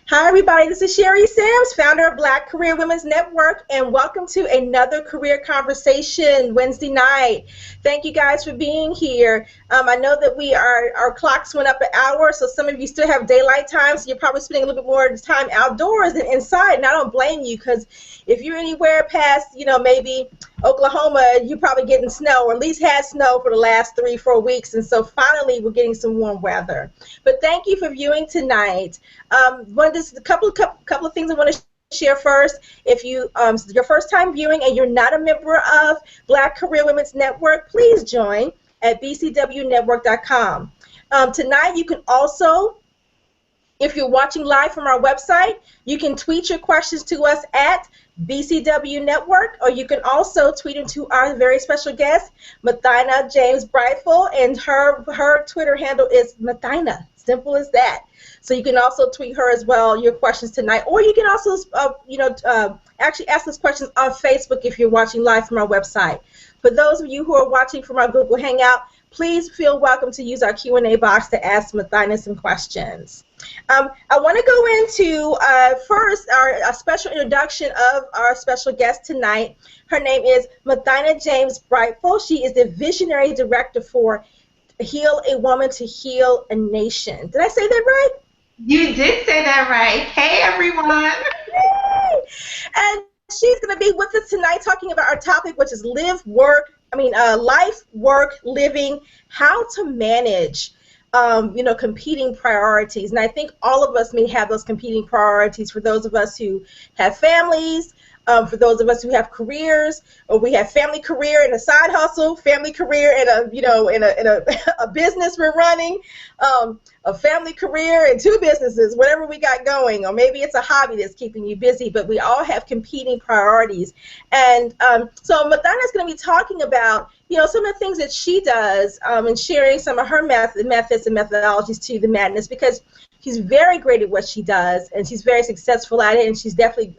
Hi, everybody. This is Sherry Sims, founder of Black Career Women's Network, and welcome to another career conversation Wednesday night. Thank you guys for being here. I know that our clocks went up an hour, so some of you still have daylight time, so you're probably spending a little bit more time outdoors than inside, and I don't blame you, because if you're anywhere past, maybe Oklahoma, you're probably getting snow, or at least had snow for the last 3-4 weeks, and so finally we're getting some warm weather. But thank you for viewing tonight. Just a couple of things I want to share first. If it's your first time viewing and you're not a member of Black Career Women's Network, please join at bcwnetwork.com. Tonight you can also, if you're watching live from our website, you can tweet your questions to us at BCW Network, or you can also tweet them to our very special guest, Mothyna James-Brightful, and her Twitter handle is Mothyna. Simple as that. So you can also tweet her as well your questions tonight, or you can also actually ask us questions on Facebook if you're watching live from our website. For those of you who are watching from our Google Hangout, please feel welcome to use our Q&A box to ask Mothyna some questions. I want to go into first a special introduction of our special guest tonight. Her name is Mothyna James-Brightful. She is the Visionary Director for Heal a Woman to Heal a Nation. Did I say that right? You did say that right. Hey, everyone. Yay! And she's going to be with us tonight talking about our topic, which is life, work, living, how to manage, competing priorities. And I think all of us may have those competing priorities. For those of us who have families, for those of us who have careers, or we have family career and a side hustle, family career and a business we're running, a family career and 2 businesses, whatever we got going, or maybe it's a hobby that's keeping you busy, but we all have competing priorities. And so Mothyna's going to be talking about, some of the things that she does and sharing some of her methods and methodologies to the madness, because she's very great at what she does, and she's very successful at it, and she's definitely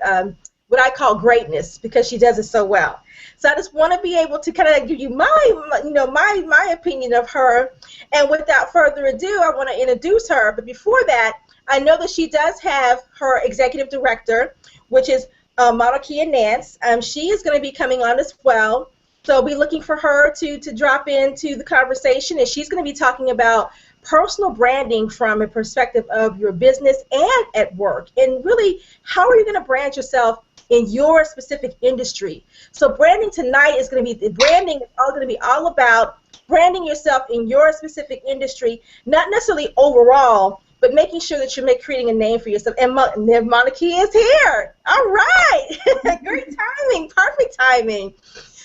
what I call greatness, because she does it so well. So I just want to be able to kind of give you my opinion of her. And without further ado, I want to introduce her. But before that, I know that she does have her executive director, which is Monokia Nance. She is going to be coming on as well. So I'll be looking for her to drop into the conversation, and she's going to be talking about personal branding from a perspective of your business and at work, and really how are you going to brand yourself in your specific industry. So branding tonight is going to be, branding is going to be all about branding yourself in your specific industry, not necessarily overall, but making sure that you're creating a name for yourself. And Monokia is here. All right. Great timing. Perfect timing.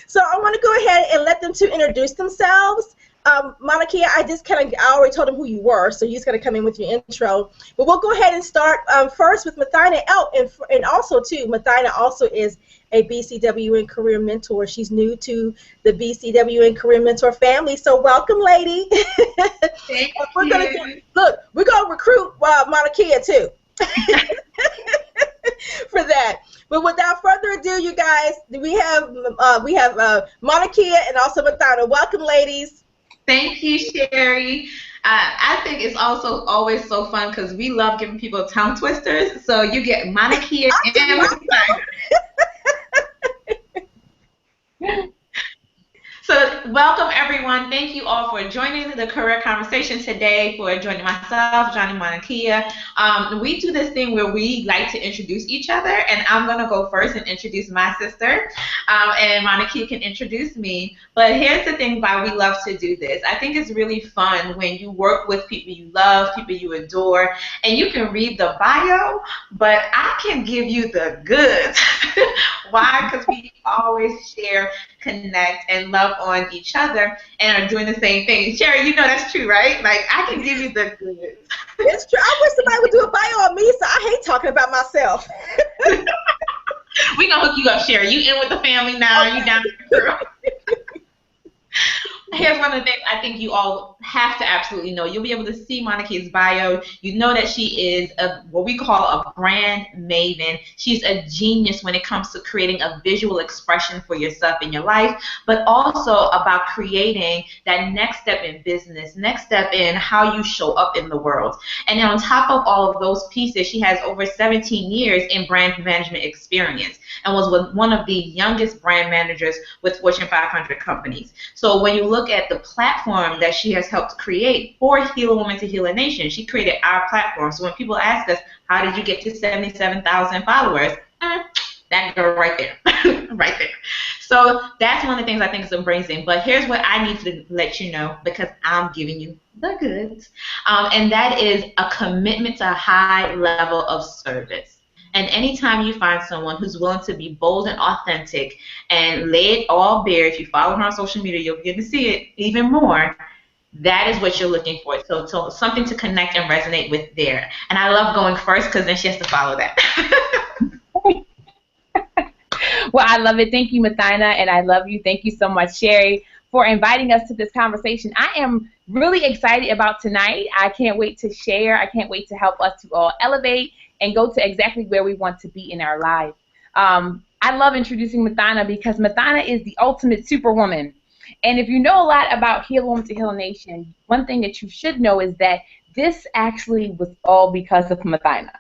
So I want to go ahead and let them to introduce themselves. Monokia, I already told them who you were, so you just got to come in with your intro. But we'll go ahead and start first with Mothyna. And also, too, Mothyna also is a BCW and Career Mentor. She's new to the BCW and Career Mentor family. So welcome, lady. Thank we're gonna recruit Monokia, too, for that. But without further ado, you guys, we have Monokia and also Mothyna. Welcome, ladies. Thank you, Sherry. I think it's also always so fun because we love giving people tongue twisters. So you get Monokia and Mothyna. So welcome, everyone. Thank you all for joining the career conversation today, for joining myself, Johnny, Monokia. We do this thing where we like to introduce each other, and I'm going to go first and introduce my sister, and Monokia can introduce me. But here's the thing why we love to do this. I think it's really fun when you work with people you love, people you adore, and you can read the bio, but I can give you the goods. Why? Because we always share, connect, and love on each other and are doing the same thing. Sherry, you know that's true, right? Like, I can give you the goods. It's true. I wish somebody would do a bio on me, so I hate talking about myself. We're going to hook you up, Sherry. You in with the family now. Okay. You down with the crew. Here's one of the things I think you all have to absolutely know. You'll be able to see Monica's bio. You know that she is what we call a brand maven. She's a genius when it comes to creating a visual expression for yourself in your life, but also about creating that next step in business, next step in how you show up in the world. And then on top of all of those pieces, she has over 17 years in brand management experience and was one of the youngest brand managers with Fortune 500 companies. So when you look at the platform that she has helped create for Heal a Woman to Heal a Nation, she created our platform. So when people ask us, how did you get to 77,000 followers? That girl right there, right there. So that's one of the things I think is amazing. But here's what I need to let you know, because I'm giving you the goods, and that is a commitment to a high level of service. And anytime you find someone who's willing to be bold and authentic and lay it all bare, if you follow her on social media, you'll begin to see it even more. That is what you're looking for. So something to connect and resonate with there. And I love going first because then she has to follow that. Well, I love it. Thank you, Mothyna, and I love you. Thank you so much, Sherry, for inviting us to this conversation. I am really excited about tonight. I can't wait to share. I can't wait to help us to all elevate and go to exactly where we want to be in our life. I love introducing Mothyna because Mothyna is the ultimate superwoman. And if you know a lot about Heal a Woman to Heal a Nation, one thing that you should know is that this actually was all because of Mothyna.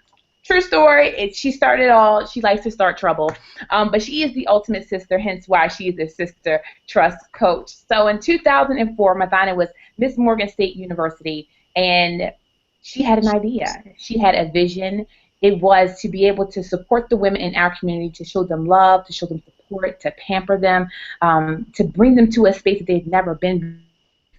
True story. She started all. She likes to start trouble, but she is the ultimate sister, hence why she is a sister trust coach. So in 2004, Mothyna was Miss Morgan State University, and she had an idea. She had a vision. It was to be able to support the women in our community, to show them love, to show them support, to pamper them, to bring them to a space that they've never been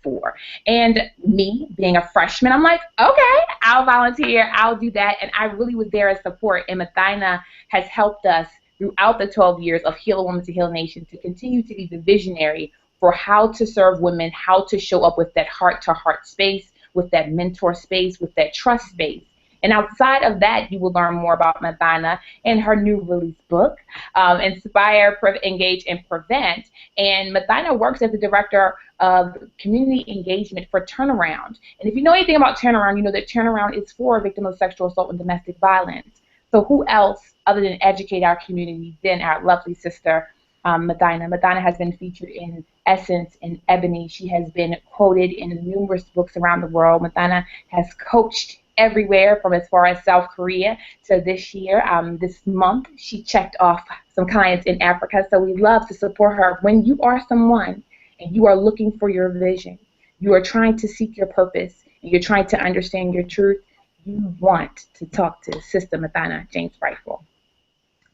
before. And me, being a freshman, I'm like, okay, I'll volunteer, I'll do that. And I really was there as support. And Mothyna has helped us throughout the 12 years of Heal a Woman to Heal a Nation to continue to be the visionary for how to serve women, how to show up with that heart-to-heart space, with that mentor space, with that trust space. And outside of that, you will learn more about Mothyna and her new release book, Inspire, Engage, and Prevent. And Mothyna works as the director of community engagement for Turnaround. And if you know anything about Turnaround, you know that Turnaround is for victims of sexual assault and domestic violence. So who else other than educate our community than our lovely sister, Mothyna? Mothyna has been featured in Essence and Ebony. She has been quoted in numerous books around the world. Mothyna has coached everywhere from as far as South Korea to this year. This month, she checked off some clients in Africa, so we love to support her. When you are someone and you are looking for your vision, you are trying to seek your purpose, and you're trying to understand your truth, you want to talk to Sister Mothyna James-Brightful.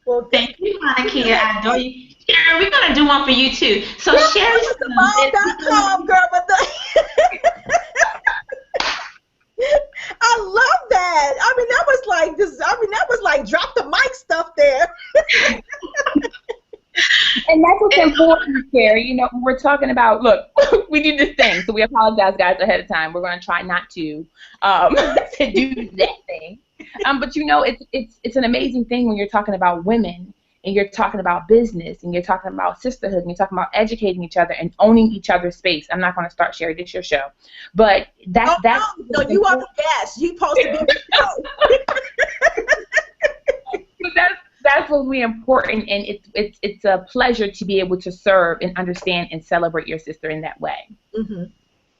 Well, thank you, Monokia. I adore you. Sherry, we're going to do one for you, too. So, Sherry, mom.com, girl, I love that. I mean, that was like this. I mean, that was like drop the mic stuff there. And that's what's important, Sherry. You know, we're talking about, look, we do this thing, so we apologize, guys, ahead of time. We're going to try not to do that thing. But you know, it's an amazing thing when you're talking about women and you're talking about business and you're talking about sisterhood and you're talking about educating each other and owning each other's space. I'm not going to start, Sherry. This is your show. But that's no, you are the guest. You're supposed to be the show. That's what's really important, and it's a pleasure to be able to serve and understand and celebrate your sister in that way. Mm-hmm.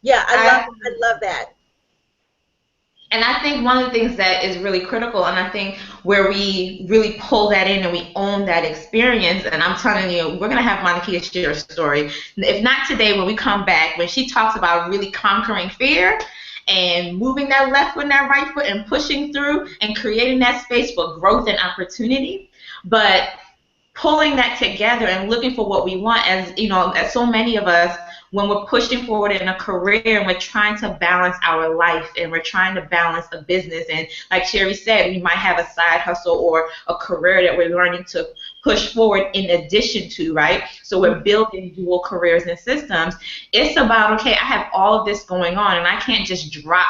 Yeah, I love that. And I think one of the things that is really critical, and I think where we really pull that in and we own that experience, and I'm telling you, we're going to have Monokia share a story. If not today, when we come back, when she talks about really conquering fear and moving that left foot and that right foot and pushing through and creating that space for growth and opportunity, but pulling that together and looking for what we want, as you know, as so many of us, when we're pushing forward in a career and we're trying to balance our life and we're trying to balance a business, and like Sherry said, we might have a side hustle or a career that we're learning to push forward in addition to, right? So we're building dual careers and systems. It's about, okay, I have all of this going on and I can't just drop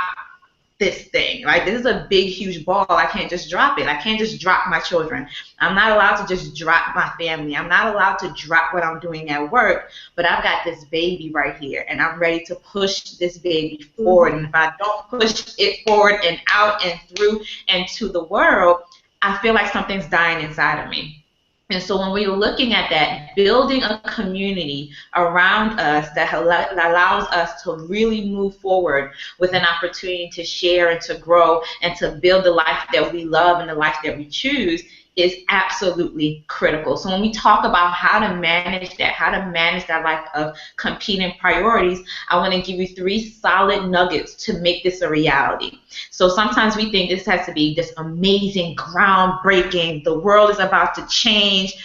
this thing, right? This is a big, huge ball. I can't just drop it. I can't just drop my children. I'm not allowed to just drop my family. I'm not allowed to drop what I'm doing at work, but I've got this baby right here, and I'm ready to push this baby forward. And if I don't push it forward and out and through and to the world, I feel like something's dying inside of me. And so when we're looking at that, building a community around us that allows us to really move forward with an opportunity to share and to grow and to build the life that we love and the life that we choose is absolutely critical. So when we talk about how to manage that life of competing priorities, I want to give you 3 solid nuggets to make this a reality. So sometimes we think this has to be this amazing, groundbreaking, the world is about to change.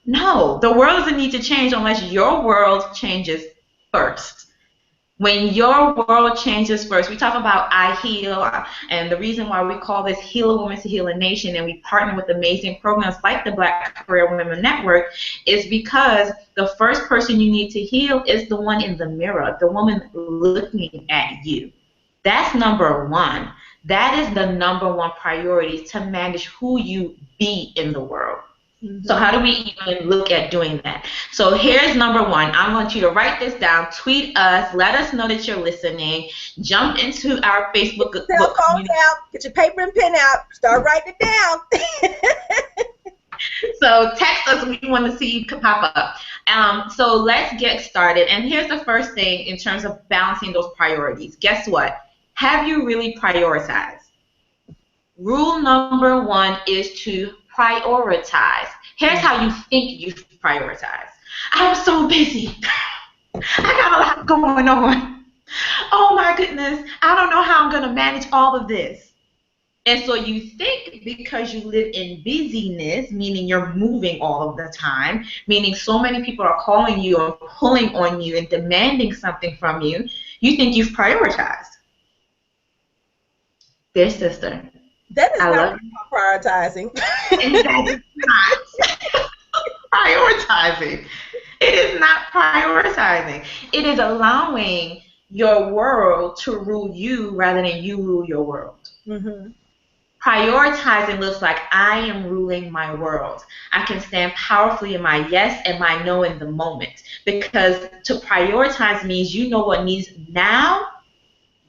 No, the world doesn't need to change unless your world changes first. When your world changes first, we talk about I Heal, and the reason why we call this Heal a Woman to Heal a Nation, and we partner with amazing programs like the Black Career Women Network, is because the first person you need to heal is the one in the mirror, the woman looking at you. That's number one. That is the number one priority, to manage who you be in the world. So how do we even look at doing that? So here's number one. I want you to write this down, tweet us, let us know that you're listening, jump into our Facebook group. Cell phones out, get your paper and pen out, start writing it down. So text us, we want to see you pop up. So let's get started. And here's the first thing in terms of balancing those priorities. Guess what? Have you really prioritized? Rule number one is to prioritize. Here's how you think you prioritize. I'm so busy. I got a lot going on. Oh my goodness, I don't know how I'm going to manage all of this. And so you think because you live in busyness, meaning you're moving all of the time, meaning so many people are calling you or pulling on you and demanding something from you, you think you've prioritized. Dear sister, that is not prioritizing. That is not prioritizing. It is not prioritizing. It is allowing your world to rule you rather than you rule your world. Prioritizing looks like I am ruling my world. I can stand powerfully in my yes and my no in the moment. Because to prioritize means you know what needs now.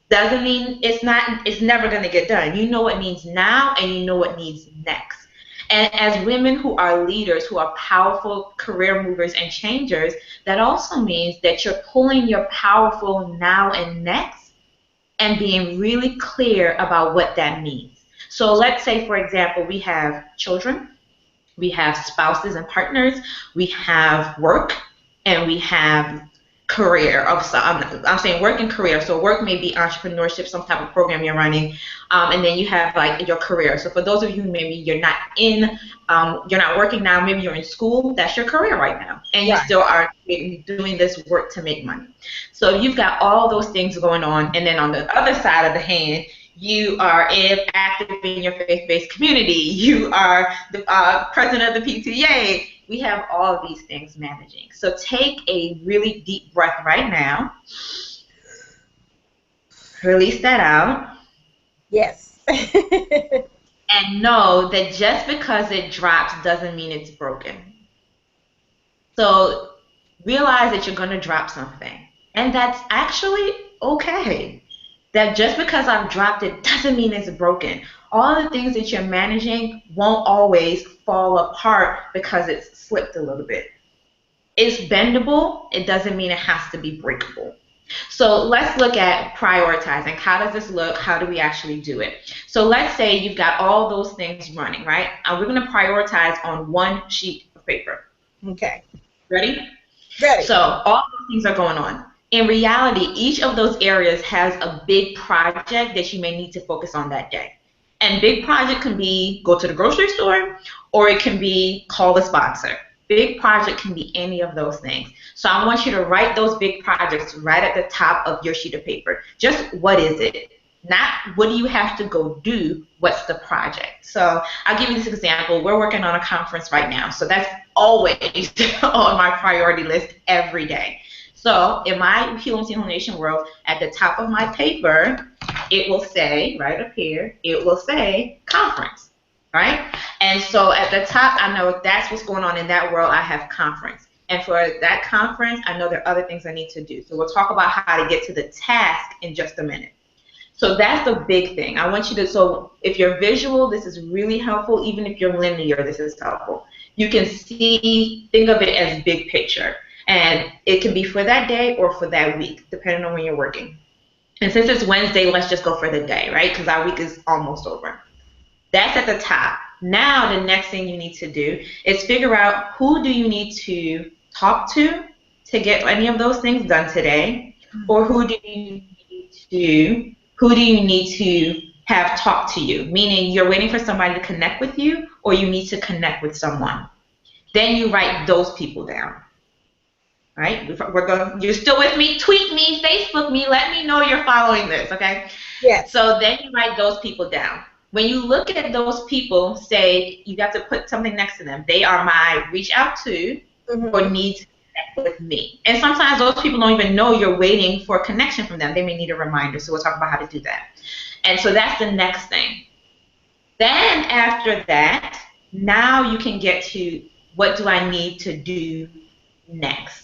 Doesn't mean it's never going to get done. You know what needs now and you know what needs next. And as women who are leaders, who are powerful career movers and changers, that also means that you're pulling your powerful now and next and being really clear about what that means. So let's say, for example, we have children, we have spouses and partners, we have work, and we have career. I'm saying work and career. So work may be entrepreneurship, some type of program you're running, and then you have like your career. So for those of you who maybe you're not working now, maybe you're in school, that's your career right now, and you still are doing this work to make money. So you've got all those things going on, and then on the other side of the hand, you are active in your faith-based community. You are the president of the PTA. We have all of these things managing. So take a really deep breath right now. Release that out. Yes. And know that just because it drops doesn't mean it's broken. So realize that you're going to drop something. And that's actually okay. That just because I've dropped it doesn't mean it's broken. All the things that you're managing won't always fall apart because it's slipped a little bit. It's bendable. It doesn't mean it has to be breakable. So let's look at prioritizing. How does this look? How do we actually do it? So let's say you've got all those things running, right? And we're going to prioritize on one sheet of paper. Okay. Ready? Ready. So all those things are going on. In reality, each of those areas has a big project that you may need to focus on that day. And big project can be go to the grocery store, or it can be call a sponsor. Big project can be any of those things. So I want you to write those big projects right at the top of your sheet of paper. Just what is it? Not what do you have to go do, what's the project? So I'll give you this example. We're working on a conference right now. So that's always on my priority list every day. So in my Heal Nation world, at the top of my paper it will say, right up here, it will say conference, right? And so at the top, I know that's what's going on in that world. I have conference. And for that conference, I know there are other things I need to do. So we'll talk about how to get to the task in just a minute. So that's the big thing. I want you to, so if you're visual, this is really helpful. Even if you're linear, this is helpful. You can see, think of it as big picture. And it can be for that day or for that week, depending on when you're working. And since it's Wednesday, let's just go for the day, right? Because our week is almost over. That's at the top. Now the next thing you need to do is figure out who do you need to talk to get any of those things done today, or who do you need to have talk to you, meaning you're waiting for somebody to connect with you, or you need to connect with someone. Then you write those people down. Right? You're still with me? Tweet me, Facebook me, let me know you're following this, okay? Yes. So then you write those people down. When you look at those people, say you got to put something next to them. They are my reach out to or need to connect with me. And sometimes those people don't even know you're waiting for a connection from them. They may need a reminder. So we'll talk about how to do that. And so that's the next thing. Then after that, now you can get to what do I need to do next?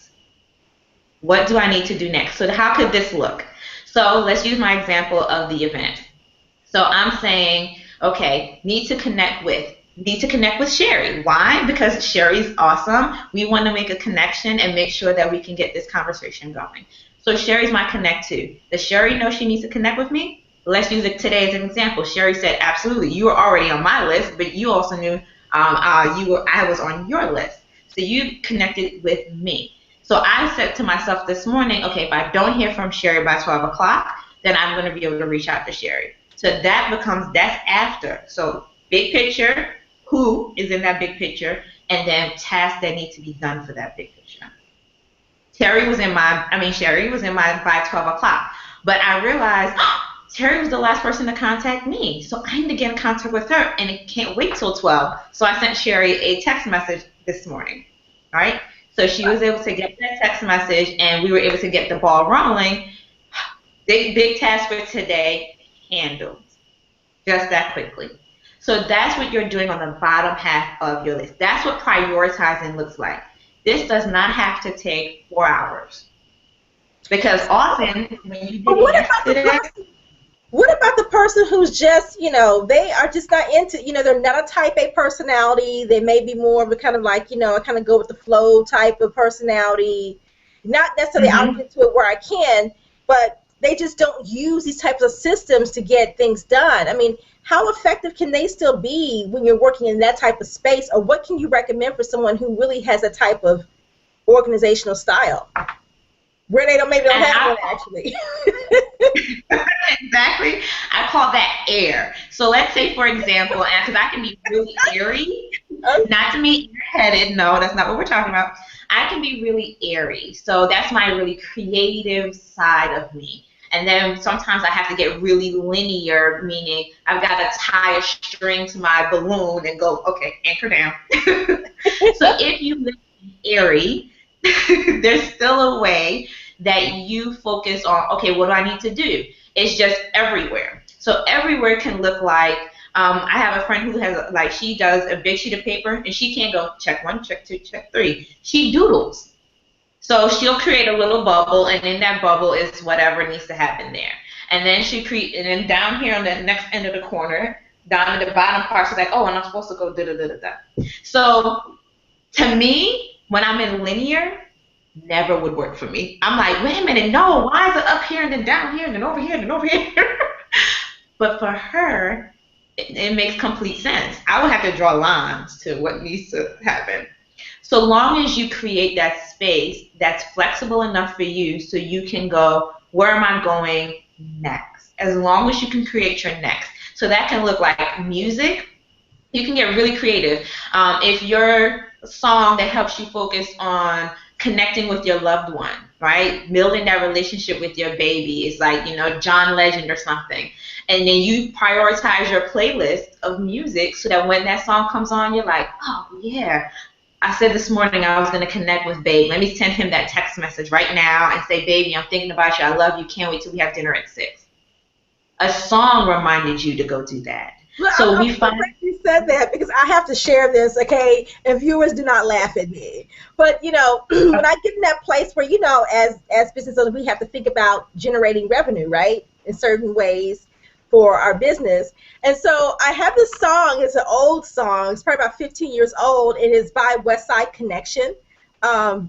What do I need to do next? So how could this look? So let's use my example of the event. So I'm saying, okay, need to connect with Sherry. Why? Because Sherry's awesome. We want to make a connection and make sure that we can get this conversation going. So Sherry's my connect to. Does Sherry know she needs to connect with me? Let's use it today as an example. Sherry said, absolutely. You were already on my list, but you also knew I was on your list. So you connected with me. So I said to myself this morning, okay, if I don't hear from Sherry by 12 o'clock, then I'm going to be able to reach out to Sherry. So that's after. So big picture, who is in that big picture, and then tasks that need to be done for that big picture. Sherry was in my by 12 o'clock. But I realized Terry was the last person to contact me. So I need to get in contact with her, and it can't wait till 12. So I sent Sherry a text message this morning, right? So she was able to get that text message, and we were able to get the ball rolling. Big task for today, handled. Just that quickly. So that's what you're doing on the bottom half of your list. That's what prioritizing looks like. This does not have to take 4 hours. Because often, when you do it yesterday... What about the person who's just, they are just not into, they're not a type A personality. They may be more of a kind of like, a kind of go with the flow type of personality. Not necessarily I'll get to it where I can, but they just don't use these types of systems to get things done. I mean, how effective can they still be when you're working in that type of space? Or what can you recommend for someone who really has a type of organizational style? Where they maybe don't have one, actually. Exactly. I call that air. So let's say, for example, and because I can be really airy, not to be airheaded, no, that's not what we're talking about. I can be really airy. So that's my really creative side of me. And then sometimes I have to get really linear, meaning I've got to tie a string to my balloon and go, okay, anchor down. So if you live airy, there's still a way that you focus on, okay, what do I need to do? It's just everywhere. So everywhere can look like, I have a friend who has, she does a big sheet of paper, and she can't go check 1, check 2, check 3. She doodles. So she'll create a little bubble, and in that bubble is whatever needs to happen there. And then and then down here on the next end of the corner, down at the bottom part, she's like, oh, and I'm supposed to go da-da-da-da-da. So to me, when I'm in linear, never would work for me. I'm like, wait a minute, no, why is it up here and then down here and then over here and then over here? But for her, it makes complete sense. I would have to draw lines to what needs to happen. So long as you create that space that's flexible enough for you so you can go, where am I going next? As long as you can create your next. So that can look like music. You can get really creative. If your song that helps you focus on connecting with your loved one, right? Building that relationship with your baby is like, John Legend or something. And then you prioritize your playlist of music so that when that song comes on, you're like, oh, yeah. I said this morning I was going to connect with Babe. Let me send him that text message right now and say, baby, I'm thinking about you. I love you. Can't wait till we have dinner at 6. A song reminded you to go do that. Well, So I'm we so find, glad you said that because I have to share this, okay? And viewers do not laugh at me. But when I get in that place where as business owners, we have to think about generating revenue, right? In certain ways for our business. And so I have this song. It's an old song. It's probably about 15 years old. It is by West Side Connection.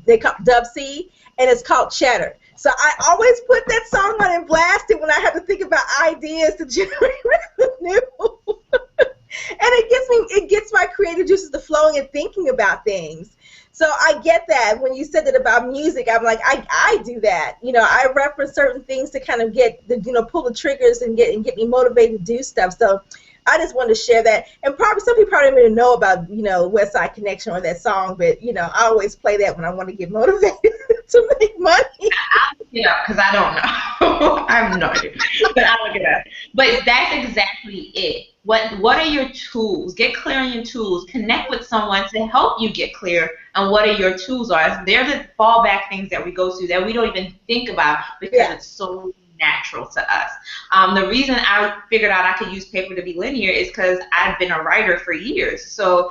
They call Dub C, and it's called Cheddar. So I always put that song on and blast it when I have to think about ideas to generate revenue. And it gets my creative juices to flowing and thinking about things. So I get that when you said that about music, I'm like, I do that. I reference certain things to kind of get pull the triggers and get me motivated to do stuff. So I just wanted to share that. And probably some people probably don't even know about West Side Connection or that song, but I always play that when I want to get motivated to make money. Yeah, because I don't know. I have no idea. But I'll look it up. But that's exactly it. What are your tools? Get clear on your tools. Connect with someone to help you get clear on what are your tools are. They're the fallback things that we go through that we don't even think about because it's so natural to us. The reason I figured out I could use paper to be linear is because I've been a writer for years. So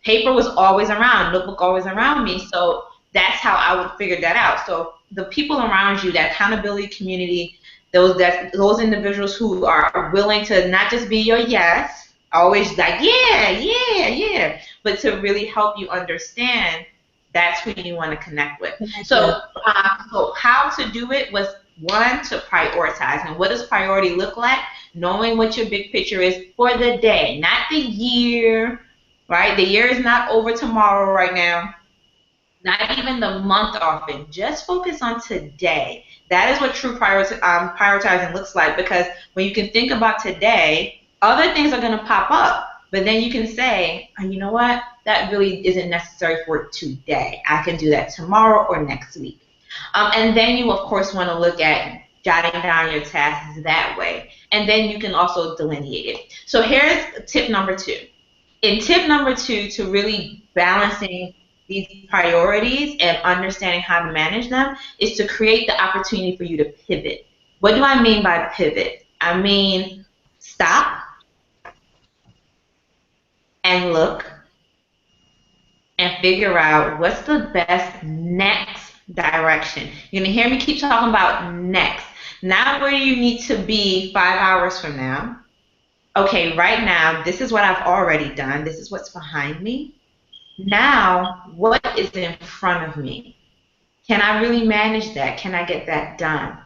paper was always around, notebook always around me. So that's how I would figure that out. So the people around you, that accountability community, those individuals who are willing to not just be your yes, always like yeah, but to really help you understand, that's who you want to connect with. So how to do it was one, to prioritize. And what does priority look like? Knowing what your big picture is for the day, not the year, right? The year is not over tomorrow right now. Not even the month often. Just focus on today. That is what true prioritizing looks like, because when you can think about today, other things are going to pop up. But then you can say, oh, you know what? That really isn't necessary for today. I can do that tomorrow or next week. And then you, of course, want to look at jotting down your tasks that way. And then you can also delineate it. So here's tip number 2. In tip number 2, to really balancing these priorities and understanding how to manage them, is to create the opportunity for you to pivot. What do I mean by pivot? I mean stop and look and figure out what's the best next direction. You're going to hear me keep talking about next. Not where you need to be 5 hours from now. Okay, right now, this is what I've already done. This is what's behind me. Now, what is in front of me? Can I really manage that? Can I get that done?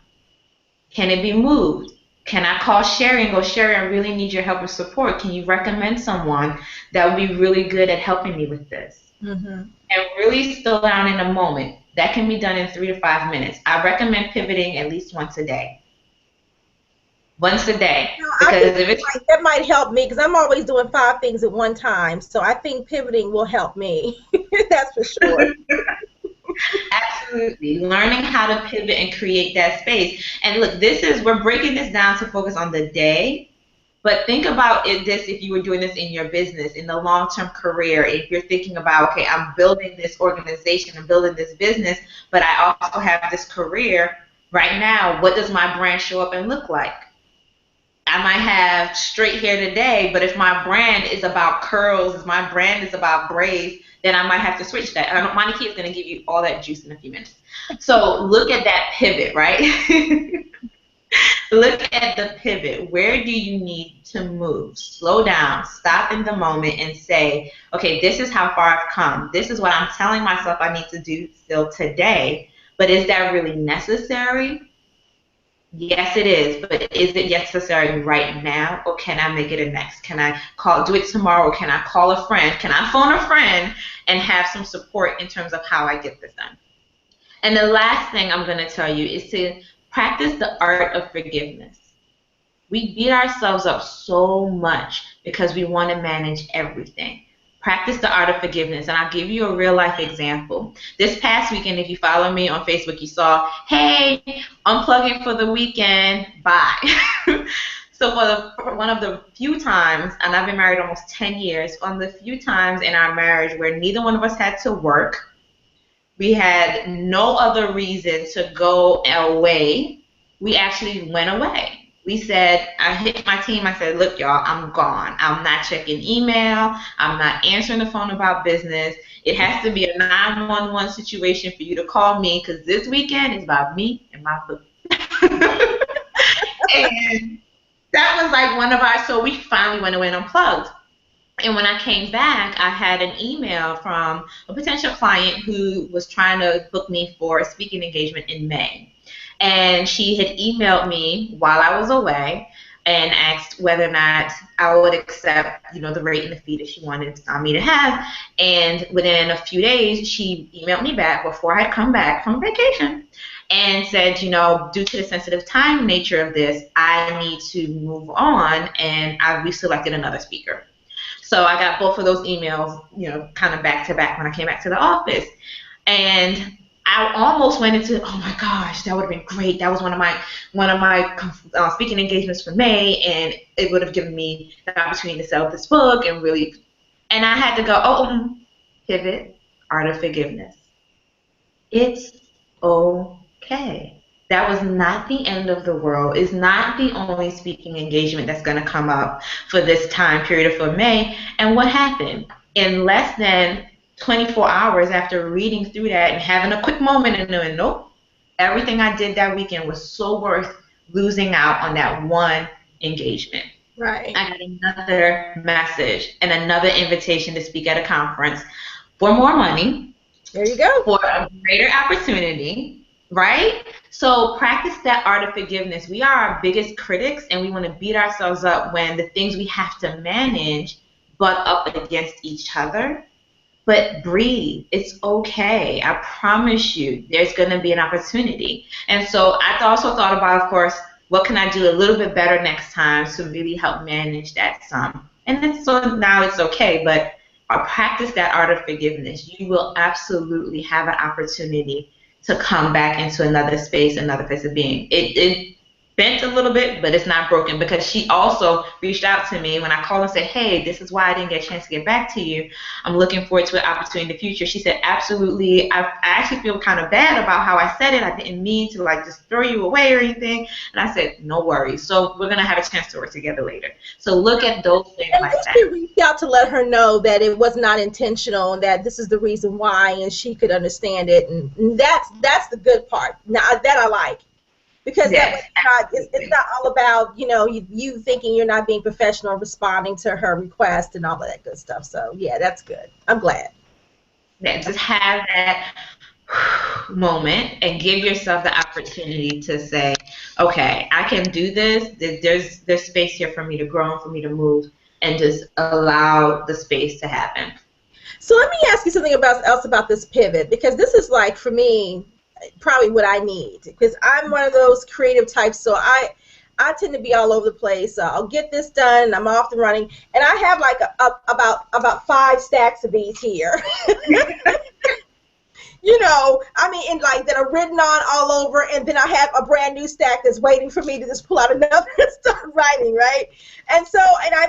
Can it be moved? Can I call Sherry and go, Sherry, I really need your help and support. Can you recommend someone that would be really good at helping me with this? Mm-hmm. And really slow down in a moment. That can be done in 3 to 5 minutes. I recommend pivoting at least once a day. Once a day. Because that might help me, because I'm always doing 5 things at one time. So I think pivoting will help me. That's for sure. Absolutely. Learning how to pivot and create that space. And look, we're breaking this down to focus on the day, but think about this if you were doing this in your business, in the long-term career. If you're thinking about, okay, I'm building this organization, I'm building this business, but I also have this career. Right now, what does my brand show up and look like? I might have straight hair today, but if my brand is about curls, if my brand is about braids, then I might have to switch that. Monokia is going to give you all that juice in a few minutes. So look at that pivot, right? Look at the pivot. Where do you need to move? Slow down, stop in the moment and say, okay, this is how far I've come. This is what I'm telling myself I need to do still today. But is that really necessary? Yes, it is, but is it necessary right now, or can I make it a next? Can I do it tomorrow? Can I call a friend? Can I phone a friend and have some support in terms of how I get this done? And the last thing I'm going to tell you is to practice the art of forgiveness. We beat ourselves up so much because we want to manage everything. Practice the art of forgiveness, and I'll give you a real life example. This past weekend, if you follow me on Facebook, you saw, hey, unplugging for the weekend, bye. So for one of the few times, and I've been married almost 10 years, on the few times in our marriage where neither one of us had to work, we had no other reason to go away, we actually went away. We said, I hit my team. I said, look, y'all, I'm gone. I'm not checking email. I'm not answering the phone about business. It has to be a 911 situation for you to call me because this weekend is about me and my book. And that was like one of our, so we finally went away and unplugged. And when I came back, I had an email from a potential client who was trying to book me for a speaking engagement in May. And she had emailed me while I was away and asked whether or not I would accept, the rate and the fee that she wanted me to have. And within a few days, she emailed me back before I had come back from vacation and said, due to the sensitive time nature of this, I need to move on, and we selected another speaker. So I got both of those emails, kind of back to back when I came back to the office. And I almost went into, oh my gosh, that would have been great. That was one of my speaking engagements for May, and it would have given me the opportunity to sell this book and really. And I had to go, pivot, art of forgiveness. It's okay. That was not the end of the world. It's not the only speaking engagement that's going to come up for this time period for May. And what happened? In less than 24 hours after reading through that and having a quick moment and knowing, nope, everything I did that weekend was so worth losing out on that one engagement. Right. I got another message and another invitation to speak at a conference for more money. There you go. For a greater opportunity, right? So practice that art of forgiveness. We are our biggest critics, and we want to beat ourselves up when the things we have to manage butt up against each other. But breathe. It's okay. I promise you there's going to be an opportunity. And so I also thought about, of course, what can I do a little bit better next time to really help manage that some. And then so now it's okay, but practice that art of forgiveness. You will absolutely have an opportunity to come back into another space, another place of being. It bent a little bit, but it's not broken, because she also reached out to me when I called and said, hey, this is why I didn't get a chance to get back to you. I'm looking forward to an opportunity in the future. She said, absolutely. I actually feel kind of bad about how I said it. I didn't mean to just throw you away or anything. And I said, no worries. So we're going to have a chance to work together later. So look at those things like that. She reached out to let her know that it was not intentional and that this is the reason why, and she could understand it. And that's the good part. Now, that I like. Because yes, it's not all about, you thinking you're not being professional, responding to her request and all of that good stuff. So, yeah, that's good. I'm glad. Yeah, just have that moment and give yourself the opportunity to say, okay, I can do this. There's space here for me to grow and for me to move, and just allow the space to happen. So let me ask you something else about this pivot, because this is like, for me, probably what I need, because I'm one of those creative types. So I tend to be all over the place. I'll get this done. I'm off and running, and I have like about 5 stacks of these here. And like that are written on all over, and then I have a brand new stack that's waiting for me to just pull out another and start writing, right? And so, and I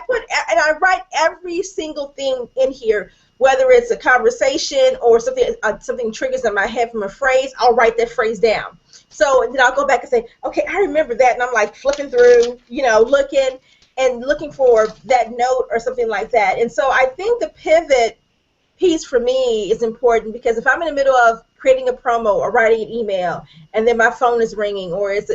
write every single thing in here. Whether it's a conversation or something triggers in my head from a phrase, I'll write that phrase down. So and then I'll go back and say, okay, I remember that, and I'm like flipping through, looking for that note or something like that. And so I think the pivot piece for me is important, because if I'm in the middle of creating a promo or writing an email, and then my phone is ringing, or it's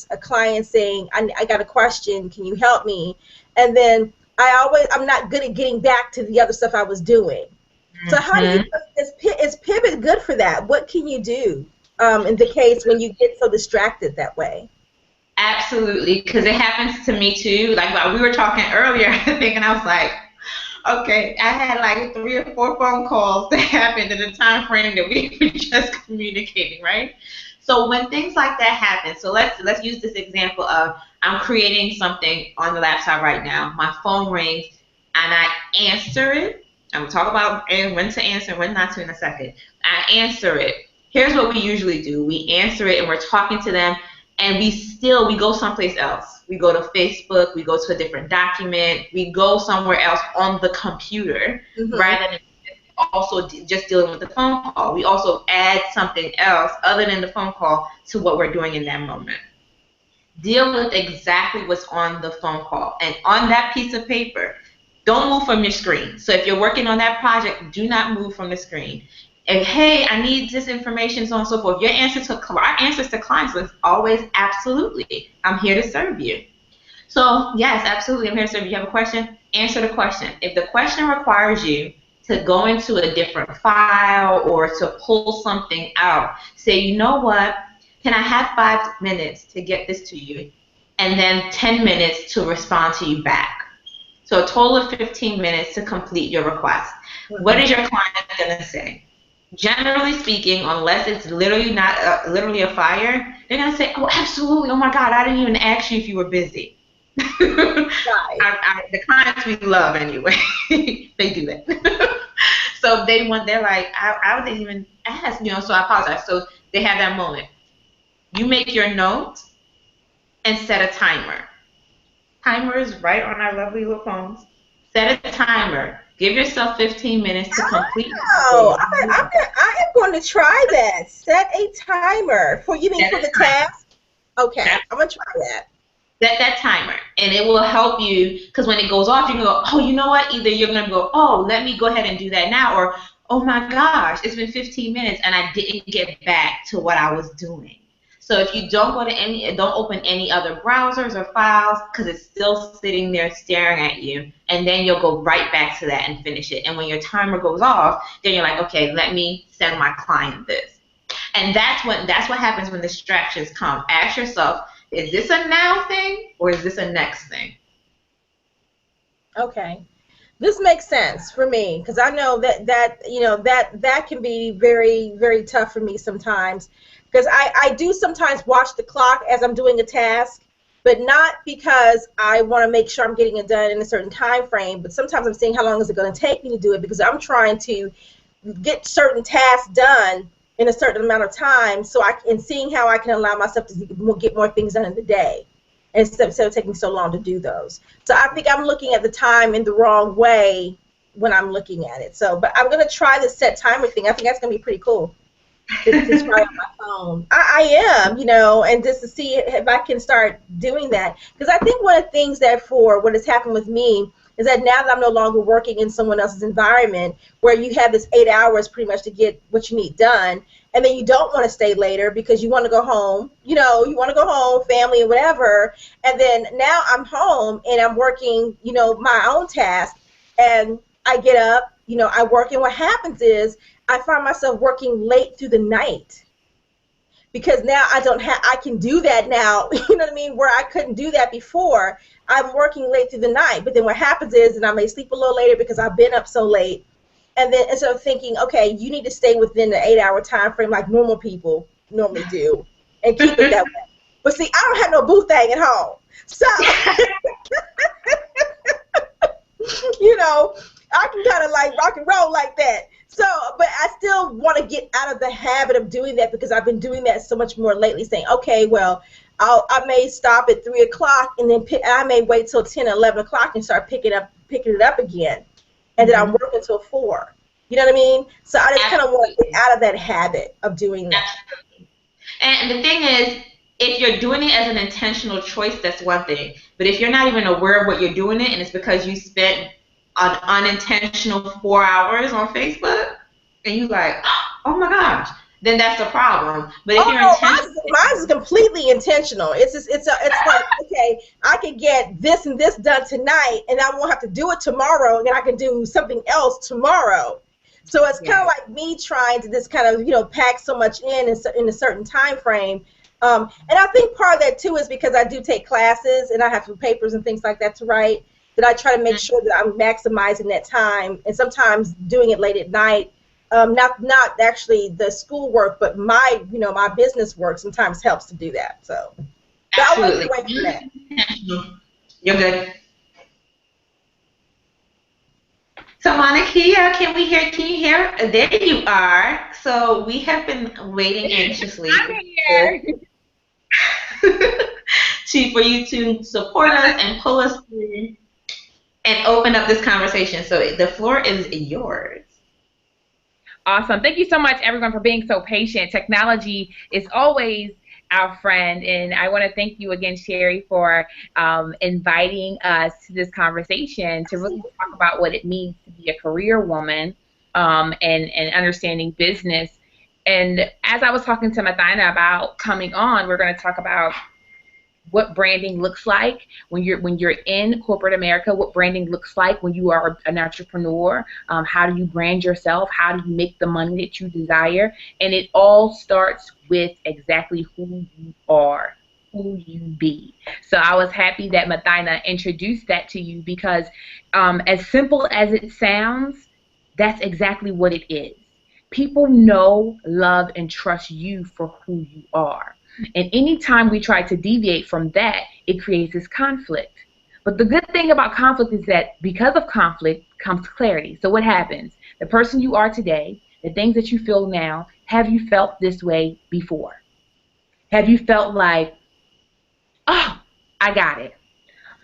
a client saying, I got a question, can you help me? And then I'm not good at getting back to the other stuff I was doing. So how do you, is pivot good for that? What can you do in the case when you get so distracted that way? Absolutely, because it happens to me too. Like while we were talking earlier, I think, and I was like, okay, I had like 3 or 4 phone calls that happened in the time frame that we were just communicating, right? So when things like that happen, so let's use this example of I'm creating something on the laptop right now. My phone rings, and I answer it. I'm going to talk about when to answer and when not to in a second. I answer it. Here's what we usually do. We answer it, and we're talking to them, and we go someplace else. We go to Facebook. We go to a different document. We go somewhere else on the computer, rather than also just dealing with the phone call. We also add something else other than the phone call to what we're doing in that moment. Deal with exactly what's on the phone call. And on that piece of paper, don't move from your screen. So if you're working on that project, do not move from the screen. And hey, I need this information, so on and so forth. Our answers to clients is always absolutely. I'm here to serve you. So yes, absolutely, I'm here to serve you. You have a question? Answer the question. If the question requires you to go into a different file or to pull something out, say, you know what? Can I have 5 minutes to get this to you, and then 10 minutes to respond to you back? So a total of 15 minutes to complete your request. What is your client going to say? Generally speaking, unless it's literally not literally a fire, they're going to say, oh, absolutely. Oh, my God, I didn't even ask you if you were busy. Right. The clients we love anyway, they do that. So they're like, I didn't even ask, so I apologize. So they have that moment. You make your note and set a timer. Timer is right on our lovely little phones. Set a timer. Give yourself 15 minutes to complete. Oh, I am going to try that. Set a timer for the task. Okay, I'm gonna try that. Set that timer, and it will help you, because when it goes off, you can go, oh, you know what? Either you're going to go, oh, let me go ahead and do that now, or, oh my gosh, it's been 15 minutes and I didn't get back to what I was doing. So if you don't open any other browsers or files, because it's still sitting there staring at you, and then you'll go right back to that and finish it. And when your timer goes off, then you're like, okay, let me send my client this. And that's what happens when distractions come. Ask yourself, is this a now thing or is this a next thing? Okay. This makes sense for me, because I know that can be very, very tough for me sometimes, because I do sometimes watch the clock as I'm doing a task, but not because I want to make sure I'm getting it done in a certain time frame, but sometimes I'm seeing how long is it going to take me to do it, because I'm trying to get certain tasks done in a certain amount of time, and seeing how I can allow myself to get more things done in the day, instead of taking so long to do those. So I think I'm looking at the time in the wrong way when I'm looking at it. So, but I'm going to try the set timer thing. I think that's going to be pretty cool to try on my phone. I am, and just to see if I can start doing that. Because I think one of the things that for what has happened with me is that now that I'm no longer working in someone else's environment, where you have this 8 hours pretty much to get what you need done, and then you don't want to stay later because you want to go home, you want to go home, family and whatever, and then now I'm home and I'm working, my own task, and I get up, I work, and what happens is I find myself working late through the night, because now I can do that now, you know what I mean, where I couldn't do that before. I'm working late through the night, but then what happens is, and I may sleep a little later because I've been up so late, and then instead of thinking, okay, you need to stay within the 8-hour time frame like normal people normally do, and keep it that way. But see, I don't have no boo thing at home, so I can kind of like rock and roll like that. So, but I still want to get out of the habit of doing that, because I've been doing that so much more lately, saying, okay, well, I may stop at 3 o'clock, and then I may wait till 10 or 11 o'clock and start picking it up again, and then I'm working till 4. You know what I mean? So I just kind of want to get out of that habit of doing that. Absolutely. And the thing is, if you're doing it as an intentional choice, that's one thing. But if you're not even aware of what you're doing it, and it's because you spent an unintentional 4 hours on Facebook, and you're like, oh my gosh, then that's a problem. But if you're intentional, mine is completely intentional. It's like, okay, I can get this and this done tonight, and I won't have to do it tomorrow, and then I can do something else tomorrow. So it's kind of like me trying to just kind of pack so much in a certain time frame. And I think part of that too is because I do take classes and I have some papers and things like that to write, that I try to make sure that I'm maximizing that time, and sometimes doing it late at night. Not actually the school work, but my business work sometimes helps to do that. So absolutely. I'll wait for that. You're good. So Monokia, can you hear? There you are. So we have been waiting anxiously. I'm here. For you to support us and pull us through and open up this conversation. So the floor is yours. Awesome. Thank you so much, everyone, for being so patient. Technology is always our friend. And I want to thank you again, Sherry, for inviting us to this conversation to really talk about what it means to be a career woman, and understanding business. And as I was talking to Mothyna about coming on, we're going to talk about what branding looks like when you're in corporate America, what branding looks like when you are an entrepreneur. How do you brand yourself? How do you make the money that you desire? And it all starts with exactly who you are, who you be. So I was happy that Mothyna introduced that to you because, as simple as it sounds, that's exactly what it is. People know, love, and trust you for who you are. And anytime we try to deviate from that, it creates this conflict. But the good thing about conflict is that because of conflict comes clarity. So what happens? The person you are today, the things that you feel now, have you felt this way before? Have you felt like, oh, I got it.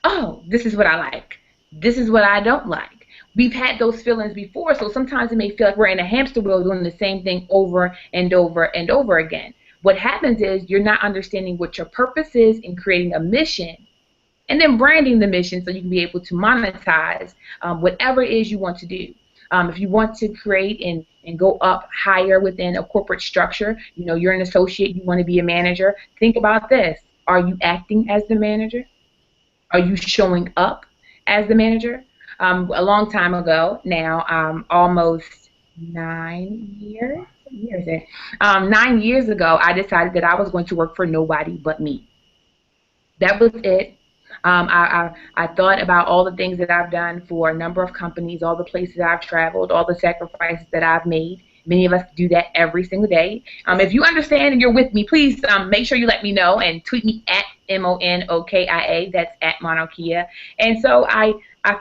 Oh, this is what I like. This is what I don't like. We've had those feelings before, so sometimes it may feel like we're in a hamster wheel doing the same thing over and over and over again. What happens is you're not understanding what your purpose is in creating a mission and then branding the mission so you can be able to monetize whatever it is you want to do. If you want to create and go up higher within a corporate structure, you're an associate, you want to be a manager, think about this. Are you acting as the manager? Are you showing up as the manager? A long time ago now, almost 9 years, 9 years ago, I decided that I was going to work for nobody but me. That was it. I thought about all the things that I've done for a number of companies, all the places I've traveled, all the sacrifices that I've made. Many of us do that every single day. If you understand and you're with me, please make sure you let me know and tweet me at Monokia. That's at Monokia. And so I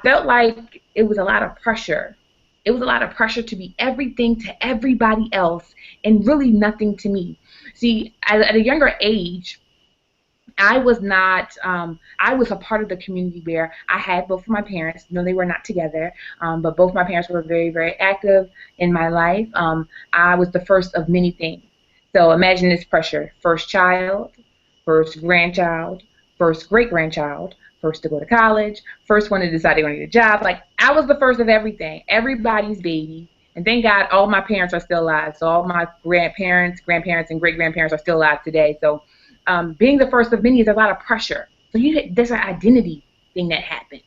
felt like it was a lot of pressure. It was a lot of pressure to be everything to everybody else and really nothing to me. See, at a younger age, I was not, I was a part of the community where I had both of my parents. No, they were not together, but both my parents were very, very active in my life. I was the first of many things. So imagine this pressure. First child, first grandchild, first great-grandchild, first to go to college, first one to decide they want to get a job. Like, I was the first of everything, everybody's baby. And thank God all my parents are still alive. So all my grandparents, and great-grandparents are still alive today. So being the first of many is a lot of pressure. So there's an identity thing that happens.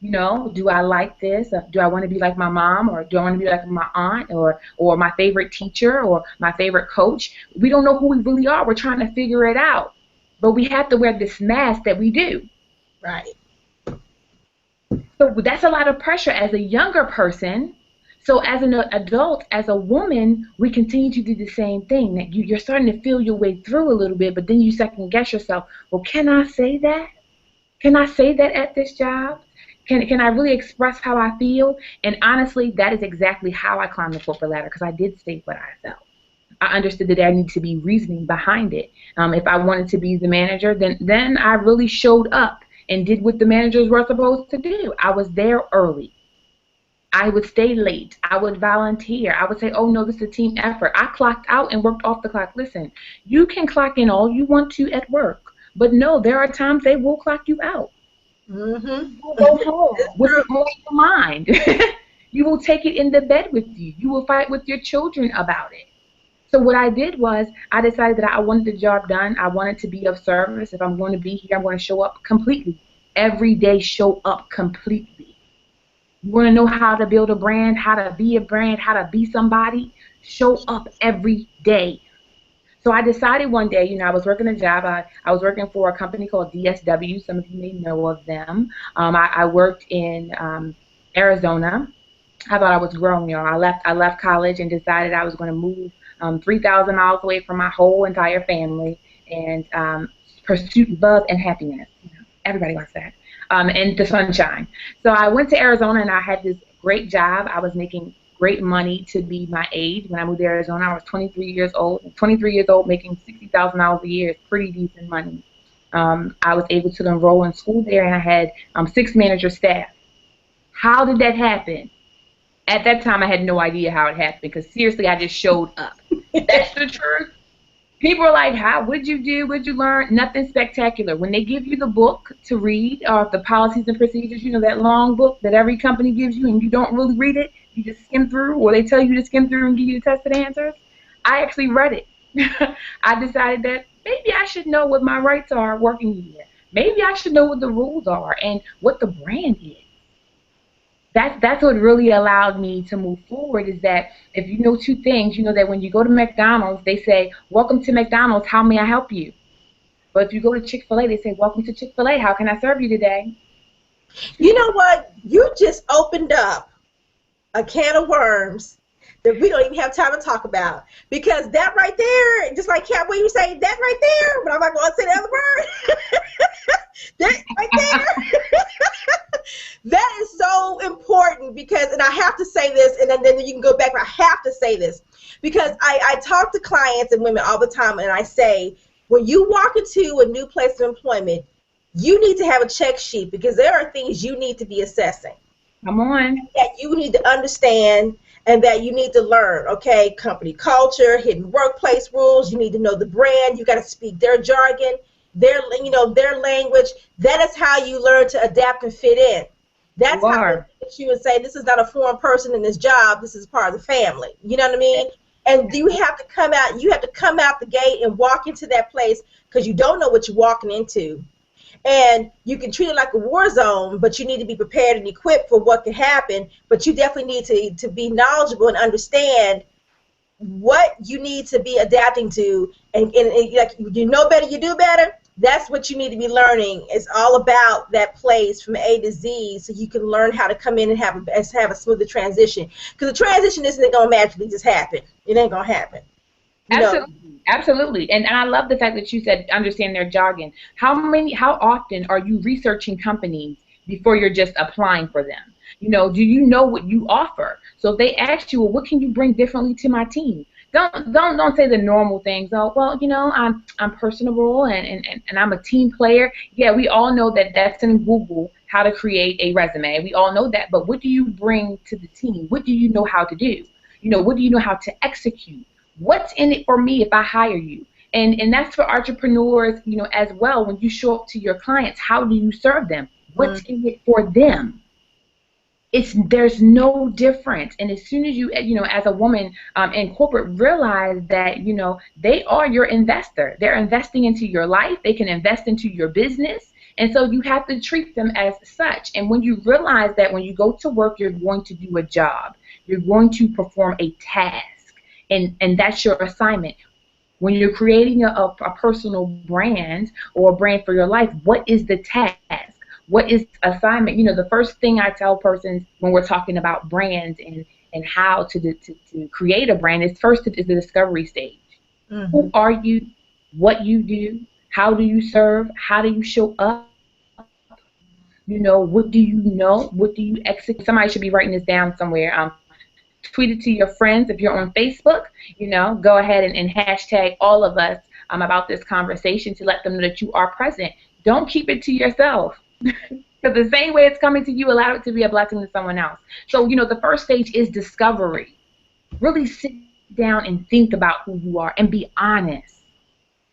Do I like this? Do I want to be like my mom, or do I want to be like my aunt, or my favorite teacher, or my favorite coach? We don't know who we really are. We're trying to figure it out. But we have to wear this mask that we do. Right. So that's a lot of pressure as a younger person. So as an adult, as a woman, we continue to do the same thing. That you're starting to feel your way through a little bit, but then you second guess yourself. Well, can I say that? Can I say that at this job? Can I really express how I feel? And honestly, that is exactly how I climbed the corporate ladder, because I did state what I felt. I understood that there needed to be reasoning behind it. If I wanted to be the manager, then I really showed up and did what the managers were supposed to do. I was there early. I would stay late. I would volunteer. I would say, oh, no, this is a team effort. I clocked out and worked off the clock. Listen, you can clock in all you want to at work, but no, there are times they will clock you out. Mm-hmm. You will go home with it on your mind. You will take it in the bed with you. You will fight with your children about it. So what I did was I decided that I wanted the job done. I wanted to be of service. If I'm going to be here, I'm going to show up completely. Every day, show up completely. You want to know how to build a brand, how to be a brand, how to be somebody? Show up every day. So I decided one day, I was working a job. I was working for a company called DSW. Some of you may know of them. I worked in Arizona. I thought I was grown, y'all. I left college and decided I was going to move 3,000 miles away from my whole entire family and pursue love and happiness. Everybody wants that. And the sunshine. So I went to Arizona and I had this great job. I was making great money to be my age. When I moved to Arizona, I was 23 years old. And 23 years old, making $60,000 a year is pretty decent money. I was able to enroll in school there, and I had 6 manager staff. How did that happen? At that time, I had no idea how it happened, because seriously, I just showed up. That's the truth. People are like, "How? What'd you do? What'd you learn?" Nothing spectacular. When they give you the book to read, or the policies and procedures, that long book that every company gives you, and you don't really read it, you just skim through, or they tell you to skim through and give you the tested answers. I actually read it. I decided that maybe I should know what my rights are working here. Maybe I should know what the rules are and what the brand is. That's what really allowed me to move forward, is that if you know two things, you know that when you go to McDonald's, they say, "Welcome to McDonald's, how may I help you?" But if you go to Chick-fil-A, they say, "Welcome to Chick-fil-A, how can I serve you today?" You know what? You just opened up a can of worms that we don't even have time to talk about. Because that right there, just like Cat, when you say that right there, but I'm not going to say the other word. That right there. That is so important because, and I have to say this, and then you can go back, but I have to say this because I talk to clients and women all the time, and I say, when you walk into a new place of employment, you need to have a check sheet because there are things you need to be assessing. Come on. That you need to understand and that you need to learn, okay? Company culture, hidden workplace rules, you need to know the brand, you got to speak their jargon, their language. That is how you learn to adapt and fit in. That's how you would say, this is not a foreign person in this job, this is part of the family. You know what I mean? And you have to come out the gate and walk into that place because you don't know what you're walking into. And you can treat it like a war zone, but you need to be prepared and equipped for what can happen. But you definitely need to be knowledgeable and understand what you need to be adapting to. And like, you know better, you do better. That's what you need to be learning. It's all about that place from A to Z, so you can learn how to come in and have a smoother transition. Because the transition isn't going to magically just happen. It ain't going to happen. Absolutely. And I love the fact that you said understand their jargon. How often are you researching companies before you're just applying for them? Do you know what you offer? So if they ask you, well, what can you bring differently to my team? Don't say the normal things. Oh, well, I'm personable and I'm a team player. Yeah, we all know that that's in Google, how to create a resume. We all know that. But what do you bring to the team? What do you know how to do? What do you know how to execute? What's in it for me if I hire you? And that's for entrepreneurs, as well. When you show up to your clients, how do you serve them? What's in it for them? There's no difference. And as soon as you as a woman in corporate, realize that, they are your investor. They're investing into your life. They can invest into your business. And so you have to treat them as such. And when you realize that when you go to work, you're going to do a job. You're going to perform a task. And that's your assignment. When you're creating a personal brand or a brand for your life, what is the task? What is assignment? The first thing I tell persons when we're talking about brands and how to create a brand is first is the discovery stage. Mm-hmm. Who are you? What you do? How do you serve? How do you show up? What do you know? What do you execute? Somebody should be writing this down somewhere. Tweet it to your friends. If you're on Facebook, go ahead and hashtag all of us about this conversation to let them know that you are present. Don't keep it to yourself. Because the same way it's coming to you, allow it to be a blessing to someone else. So, the first stage is discovery. Really sit down and think about who you are and be honest.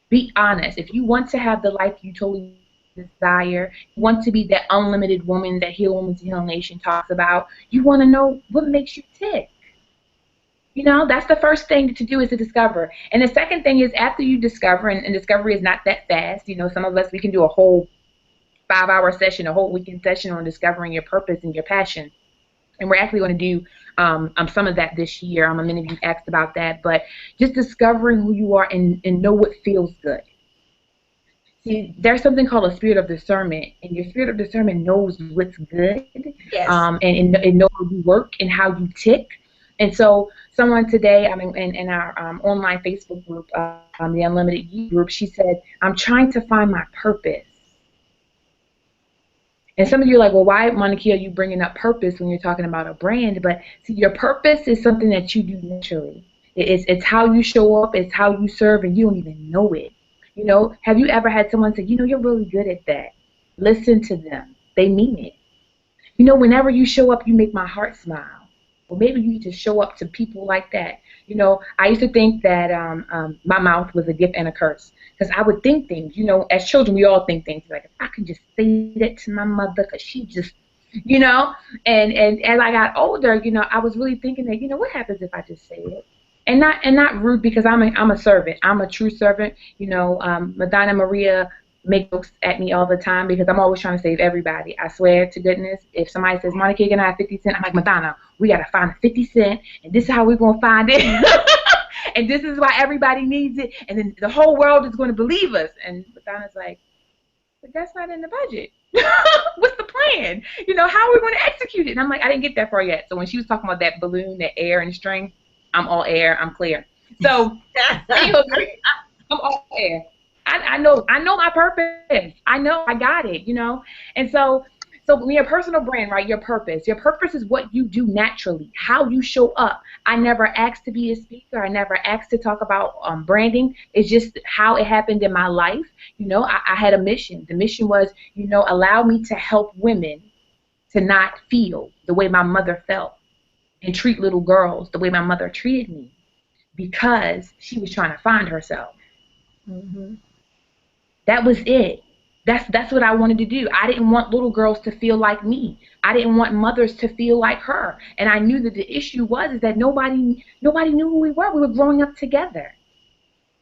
Be honest. If you want to have the life you totally desire, you want to be that unlimited woman that Heal Women to Heal Nation talks about, you want to know what makes you tick. That's the first thing to do, is to discover. And the second thing is, after you discover, and discovery is not that fast. Some of us, we can do a whole 5-hour session, a whole weekend session on discovering your purpose and your passion. And we're actually going to do some of that this year. Many of you asked about that. But just discovering who you are and know what feels good. See, there's something called a spirit of discernment, and your spirit of discernment knows what's good. Yes. And knows how you work and how you tick. And so someone today, in our online Facebook group, the Unlimited You group, she said, I'm trying to find my purpose. And some of you are like, well, why, Monokia, are you bringing up purpose when you're talking about a brand? But see, your purpose is something that you do naturally. It's how you show up, it's how you serve, and you don't even know it. Have you ever had someone say, you're really good at that? Listen to them. They mean it. Whenever you show up, you make my heart smile. Well, maybe you need to show up to people like that. You know, I used to think that my mouth was a gift and a curse because I would think things. You know, as children, we all think things like, if I could just say that to my mother, because she just, you know. And as I got older, you know, I was really thinking that, you know, what happens if I just say it? And not rude, because I'm a servant. I'm a true servant. You know, Madonna Maria make jokes at me all the time because I'm always trying to save everybody. I swear to goodness, if somebody says, Monica, can I have 50 cents? I'm like, Madonna, we got to find a 50 cent, and this is how we're going to find it. And this is why everybody needs it. And then the whole world is going to believe us. And Madonna's like, but that's not in the budget. What's the plan? You know, how are we going to execute it? And I'm like, I didn't get that far yet. So when she was talking about that balloon, that air and string, I'm all air, I'm clear. So, anyway, I'm all air. I know my purpose. I know I got it, you know. And so when your personal brand, right, your purpose is what you do naturally, how you show up. I never asked to be a speaker. I never asked to talk about branding. It's just how it happened in my life. You know, I had a mission. The mission was, you know, allow me to help women to not feel the way my mother felt and treat little girls the way my mother treated me, because she was trying to find herself. Mm-hmm. That was it. That's what I wanted to do. I didn't want little girls to feel like me. I didn't want mothers to feel like her. And I knew that the issue was is that nobody knew who we were. We were growing up together.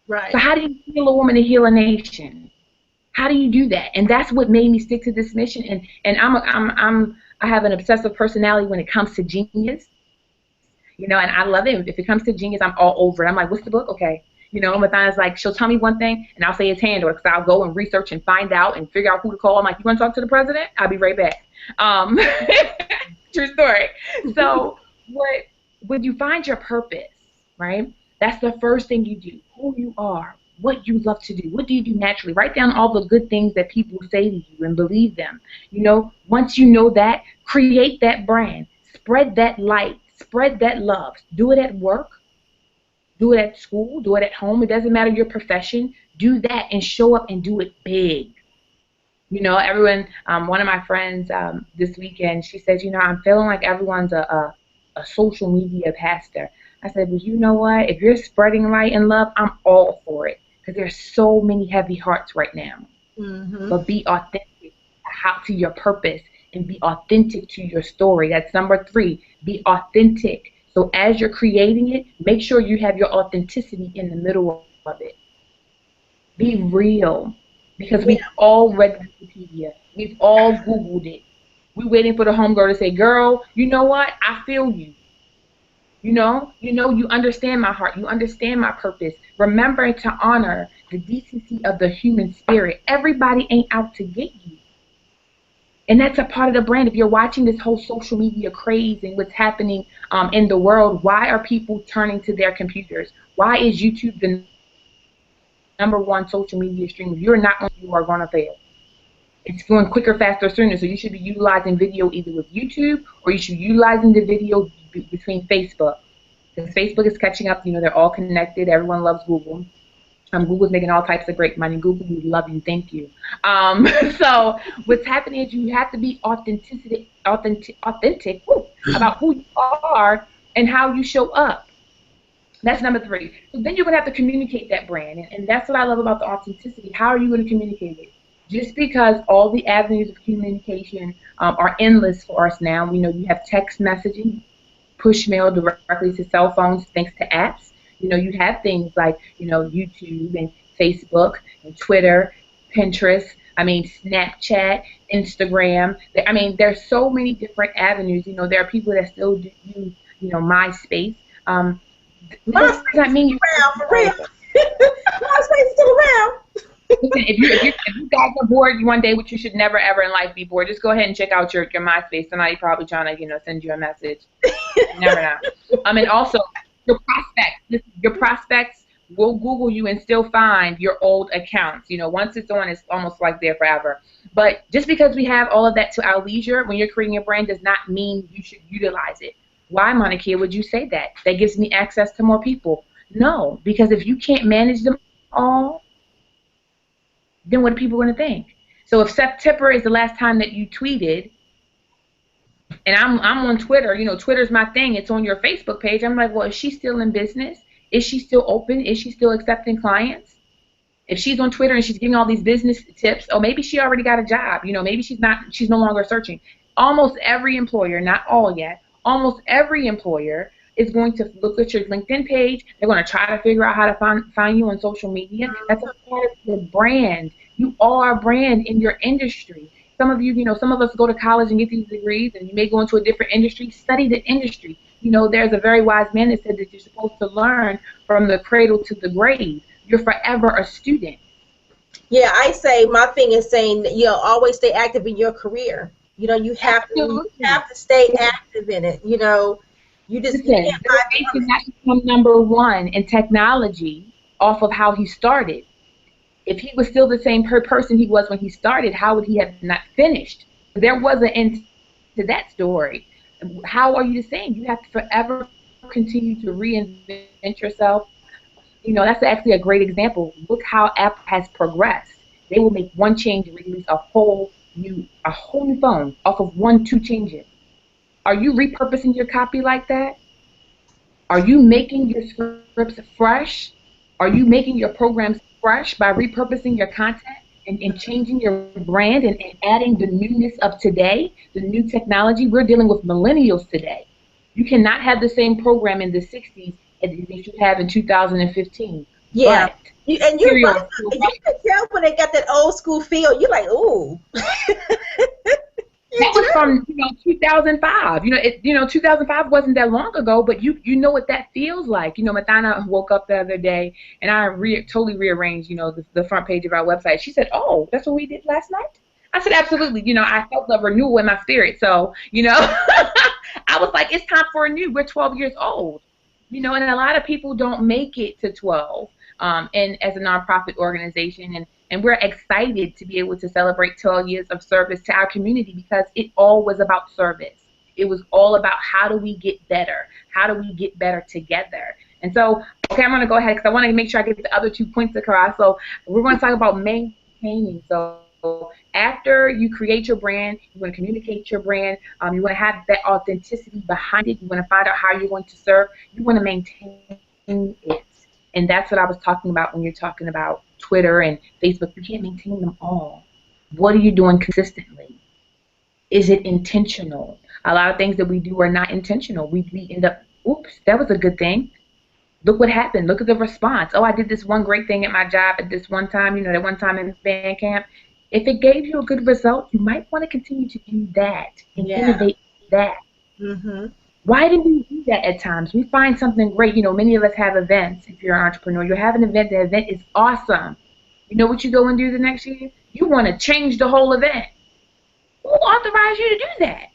Right. So how do you heal a woman to heal a nation? How do you do that? And that's what made me stick to this mission. And I have an obsessive personality when it comes to genius. You know, and I love it. If it comes to genius, I'm all over it. I'm like, what's the book? Okay. You know, Mothyna's like, she'll tell me one thing, and I'll say it's handled, because I'll go and research and find out and figure out who to call. I'm like, you want to talk to the president? I'll be right back. True story. So when you find your purpose, right, that's the first thing you do. Who you are, what you love to do, what do you do naturally. Write down all the good things that people say to you and believe them. You know, once you know that, create that brand. Spread that light. Spread that love. Do it at work. Do it at school, do it at home. It doesn't matter your profession. Do that and show up and do it big. You know, everyone, one of my friends this weekend, she said, you know, I'm feeling like everyone's a social media pastor. I said, well, you know what? If you're spreading light and love, I'm all for it. Because there's so many heavy hearts right now. Mm-hmm. But be authentic to your purpose and be authentic to your story. That's number 3. Be authentic. So as you're creating it, make sure you have your authenticity in the middle of it. Be real, because we've all read Wikipedia. We've all Googled it. We're waiting for the homegirl to say, girl, you know what? I feel you. You understand my heart. You understand my purpose. Remember to honor the decency of the human spirit. Everybody ain't out to get you. And that's a part of the brand. If you're watching this whole social media craze and what's happening in the world, why are people turning to their computers? Why is YouTube the #1 social media stream? If you're not, you are going to fail. It's going quicker, faster, sooner. So you should be utilizing video either with YouTube, or you should be utilizing the video between Facebook. Because Facebook is catching up. You know, they're all connected. Everyone loves Google. Google's making all types of great money. Google, we love you. Thank you. So what's happening is you have to be authentic about who you are and how you show up. That's number 3. So then you're going to have to communicate that brand. And that's what I love about the authenticity. How are you going to communicate it? Just because all the avenues of communication are endless for us now. We know you have text messaging, push mail directly to cell phones thanks to apps. You know, you have things like, you know, YouTube and Facebook and Twitter, Pinterest, Snapchat, Instagram. There's so many different avenues. You know, there are people that still do use, you know, MySpace. Does that mean you're around for real? MySpace is still around. Listen, if you guys are bored one day, which you should never ever in life be bored, just go ahead and check out your MySpace. Somebody probably trying to, you know, send you a message. You never know. And also your prospects will Google you and still find your old accounts. You know, once it's on, it's almost like there forever. But just because we have all of that to our leisure when you're creating a brand does not mean you should utilize it. Why, Monokia, would you say that? That gives me access to more people. No, because if you can't manage them all, then what are people going to think? So if September is the last time that you tweeted, And I'm on Twitter. Twitter's my thing. It's on your Facebook page. I'm like, well, is she still in business? Is she still open? Is she still accepting clients? If she's on Twitter and she's giving all these business tips, or maybe she already got a job. Maybe she's no longer searching. Almost every employer, not all yet, almost every employer is going to look at your LinkedIn page. They're going to try to figure out how to find you on social media. That's a part of your brand. You are a brand in your industry. Some of you, some of us go to college and get these degrees, and you may go into a different industry. Study the industry. There's a very wise man that said that you're supposed to learn from the cradle to the grave. You're forever a student. Yeah, I say my thing is saying that always stay active in your career. You have to stay active in it. You just Listen, you can't Bill Gates did not become number one in technology off of how he started. If he was still the same person he was when he started, how would he have not finished? There was an end to that story. How are you the same? You have to forever continue to reinvent yourself. That's actually a great example. Look how Apple has progressed. They will make one change and release a whole new phone off of 1-2 changes. Are you repurposing your copy like that? Are you making your scripts fresh? Are you making your programs fresh by repurposing your content and changing your brand and adding the newness of today, the new technology? We're dealing with millennials today. You cannot have the same program in the 60s as you have in 2015. Yeah. And you're right. So you can tell when they got that old school feel. You're like, ooh. That was from 2005. 2005 wasn't that long ago, but you know what that feels like. Mothyna woke up the other day and I totally rearranged the front page of our website. She said, "Oh, that's what we did last night." I said, "Absolutely." I felt the renewal in my spirit. So I was like, "It's time for a new." We're 12 years old. And a lot of people don't make it to 12. And as a nonprofit organization, and we're excited to be able to celebrate 12 years of service to our community because it all was about service. It was all about how do we get better? How do we get better together? And so, okay, I'm going to go ahead because I want to make sure I get the other 2 points across. So we're going to talk about maintaining. So after you create your brand, you want to communicate your brand, you want to have that authenticity behind it, you want to find out how you're going to serve, you want to maintain it. And that's what I was talking about when you're talking about Twitter and Facebook. You can't maintain them all. What are you doing consistently? Is it intentional? A lot of things that we do are not intentional. We end up, oops, that was a good thing. Look what happened. Look at the response. Oh, I did this one great thing at my job at this one time, that one time in band camp. If it gave you a good result, you might want to continue to do that and innovate that. Mm-hmm. Why do we do that at times? We find something great. Many of us have events. If you're an entrepreneur, you have an event. The event is awesome. You know what you go and do the next year? You want to change the whole event. Who authorized you to do that?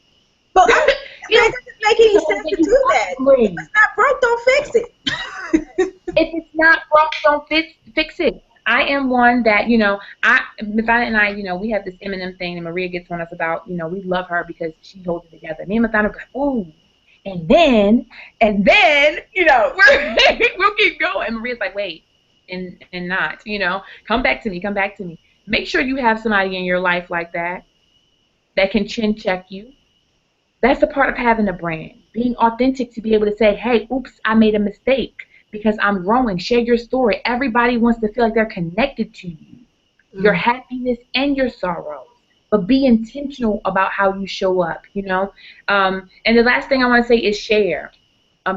But it doesn't make any sense to do that. If it's not broke, don't fix it. If it's not broke, don't fix it. I am one that, Mothyna and I, we have this Eminem thing, and Maria gets on us about, we love her because she holds it together. Me and Mothyna are like, ooh. And then, we'll keep going. And Maria's like, wait, and not, come back to me. Make sure you have somebody in your life like that can chin check you. That's a part of having a brand. Being authentic to be able to say, hey, oops, I made a mistake because I'm growing. Share your story. Everybody wants to feel like they're connected to you, your happiness and your sorrows. But be intentional about how you show up, And the last thing I want to say is share.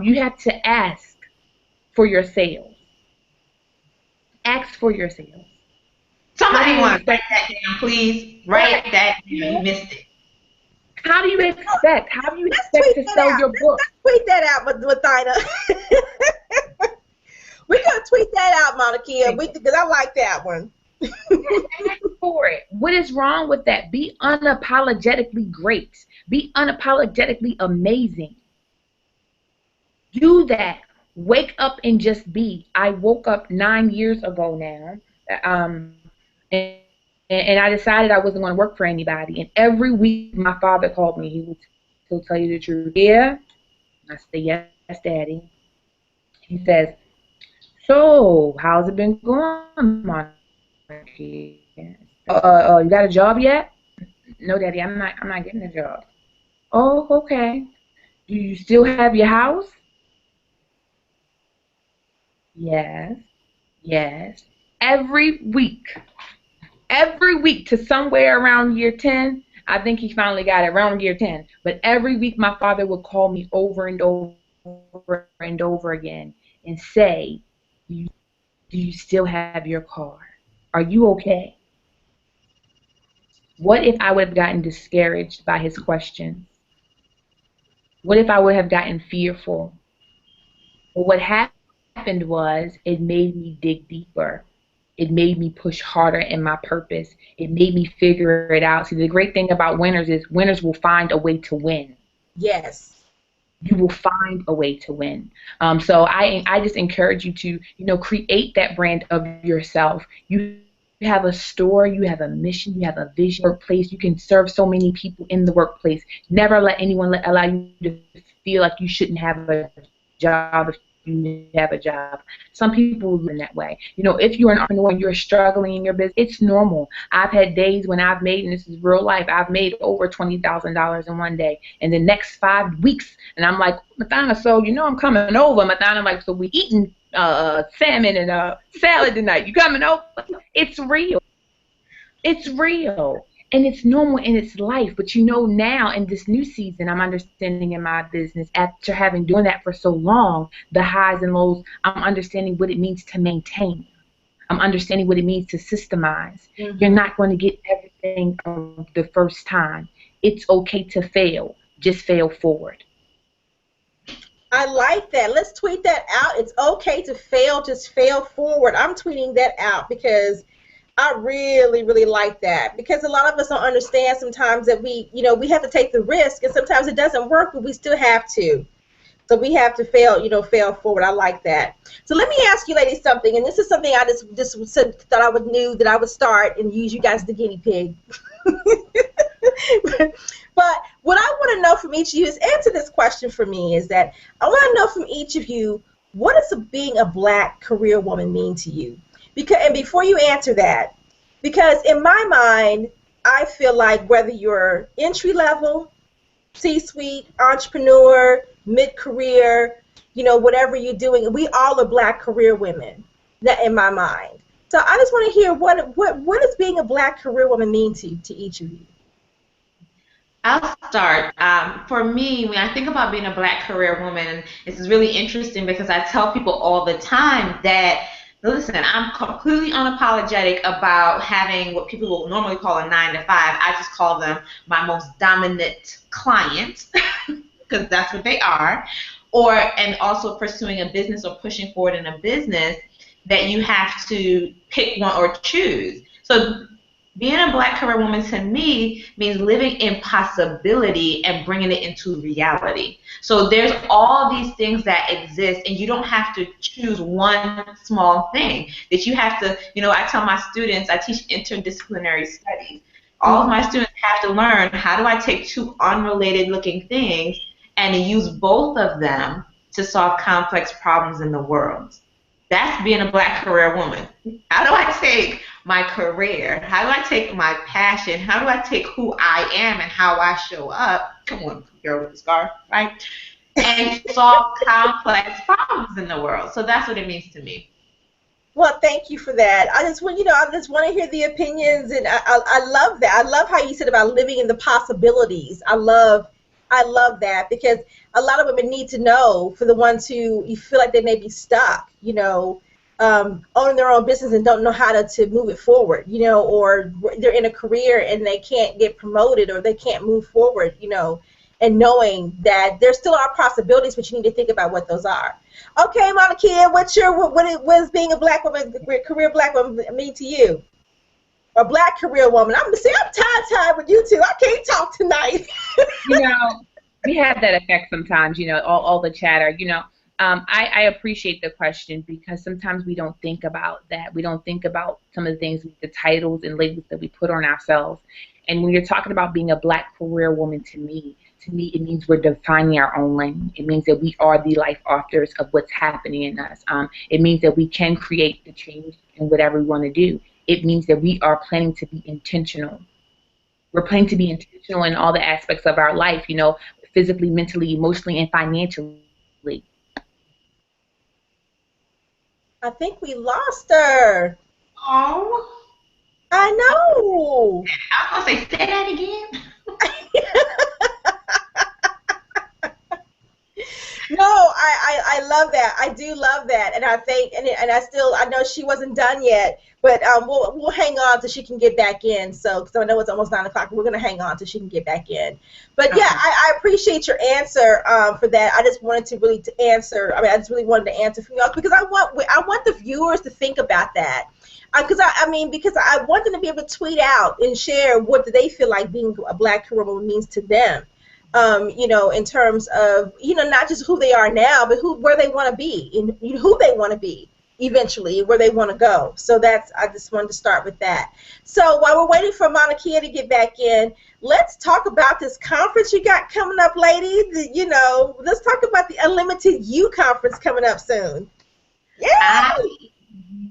You have to ask for your sales. Ask for your sales. Somebody want to write that down, please. Write that down. You missed it. How do you expect? How do you expect to sell your book? Let's tweet that out, Mothyna. We're going to tweet that out, Monokia, because I like that one. Ask for it. What is wrong with that? Be unapologetically great. Be unapologetically amazing. Do that. Wake up and just be. I woke up 9 years ago now, and I decided I wasn't going to work for anybody. And every week my father called me. He'll tell you the truth. Yeah. I say, yes, Daddy. He says, so how's it been going, Monokia? You got a job yet? No, Daddy, I'm not getting a job. Oh, okay. Do you still have your house? Yes. Yes. Every week. Every week to somewhere around year 10. I think he finally got it around year 10. But every week my father would call me over and over and over again and say, do you still have your car? Are you okay? What if I would have gotten discouraged by his questions? What if I would have gotten fearful? But what happened was it made me dig deeper. It made me push harder in my purpose. It made me figure it out. See, the great thing about winners is winners will find a way to win. Yes. You will find a way to win. So I just encourage you to, create that brand of yourself. You have a store, you have a mission, you have a vision. Workplace, you can serve so many people in the workplace. Never let anyone allow you to feel like you shouldn't have a job if you have a job. Some people live in that way. If you're an entrepreneur and you're struggling in your business, it's normal. I've had days when I've made, and this is real life, I've made over $20,000 in one day. And the next 5 weeks, and I'm like, Mothyna, so I'm coming over. Mothyna, like, so we eating salmon and salad tonight. You coming over? It's real. It's real. And it's normal in its life. But now in this new season, I'm understanding in my business, after having doing that for so long, the highs and lows, I'm understanding what it means to maintain. I'm understanding what it means to systemize. You're not going to get everything the first time. It's okay to fail. Just fail forward. I like that. Let's tweet that out. It's okay to fail, just fail forward. I'm tweeting that out because I really, really like that, because a lot of us don't understand sometimes that we have to take the risk, and sometimes it doesn't work, but we still have to. So we have to fail forward. I like that. So let me ask you ladies something, and this is something I just thought I knew that I would start and use you guys as the guinea pig. But what I want to know from each of you is, answer this question for me, is that I want to know from each of you, what does being a Black career woman mean to you? And before you answer that, because in my mind, I feel like whether you're entry level, C-suite, entrepreneur, mid-career, whatever you're doing, we all are Black career women. That in my mind. So I just want to hear what does being a Black career woman mean to each of you? I'll start. For me, when I think about being a Black career woman, this is really interesting because I tell people all the time that, listen, I'm completely unapologetic about having what people will normally call a 9 to 5. I just call them my most dominant clients because that's what they are. And also pursuing a business or pushing forward in a business that you have to pick one or choose. So being a Black career woman to me means living in possibility and bringing it into reality. So there's all these things that exist, and you don't have to choose one small thing. That you have to, I tell my students, I teach interdisciplinary studies. All of my students have to learn, how do I take two unrelated looking things and use both of them to solve complex problems in the world? That's being a Black career woman. How do I take my career? How do I take my passion? How do I take who I am and how I show up? Come on, girl with the scarf, right? And solve complex problems in the world. So that's what it means to me. Well, thank you for that. I just want to hear the opinions, and I love that. I love how you said about living in the possibilities. I love that, because a lot of women need to know, for the ones who you feel like they may be stuck, owning their own business and don't know how to move it forward, or they're in a career and they can't get promoted or they can't move forward, and knowing that there still are possibilities, but you need to think about what those are. Okay, Monokia, what is being a Black woman, career Black woman, mean to you? A Black career woman. I'm tired with you two. I can't talk tonight. We have that effect sometimes. All the chatter. I appreciate the question, because sometimes we don't think about that. We don't think about some of the things, the titles and labels that we put on ourselves. And when you're talking about being a Black career woman, to me, it means we're defining our own lane. It means that we are the life authors of what's happening in us. It means that we can create the change in whatever we want to do. It means that we are planning to be intentional we're planning to be intentional in all the aspects of our life, you know, physically, mentally, emotionally, and financially. I think we lost her. Oh, I know. I was gonna say that again. No, I love that. I do love that, and I think, and I know she wasn't done yet, but we'll hang on till she can get back in. So, because I know it's almost 9 o'clock, we're gonna hang on till she can get back in. But yeah, Okay. I appreciate your answer for that. I just wanted to really to answer. I mean, I just really wanted to answer from y'all because I want the viewers to think about that. Because because I want them to be able to tweet out and share what do they feel like being a Black career woman means to them. In terms of, not just who they are now, but where they want to be and who they want to be eventually, where they want to go. So I just wanted to start with that. So while we're waiting for Monokia to get back in, let's talk about this conference you got coming up, lady. Let's talk about the Unlimited You conference coming up soon. Yeah. I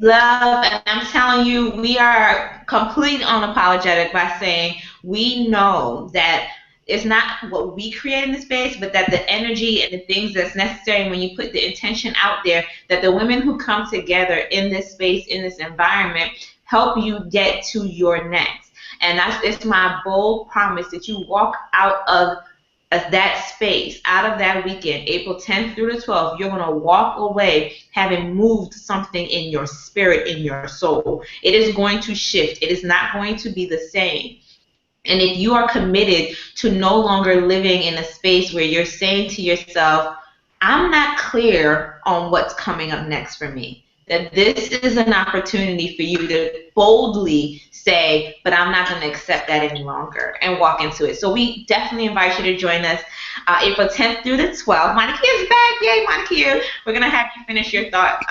love, and I'm telling you, we are completely unapologetic by saying we know that it's not what we create in the space, but that the energy and the things that's necessary when you put the intention out there, that the women who come together in this space, in this environment, help you get to your next. And it's my bold promise that you walk out of that space, out of that weekend, April 10th through the 12th, you're going to walk away having moved something in your spirit, in your soul. It is going to shift. It is not going to be the same. And if you are committed to no longer living in a space where you're saying to yourself, I'm not clear on what's coming up next for me, that this is an opportunity for you to boldly say, but I'm not going to accept that any longer, and walk into it. So we definitely invite you to join us April 10th through the 12th. Monikia's back. Yay, Monikia. We're going to have you finish your thought.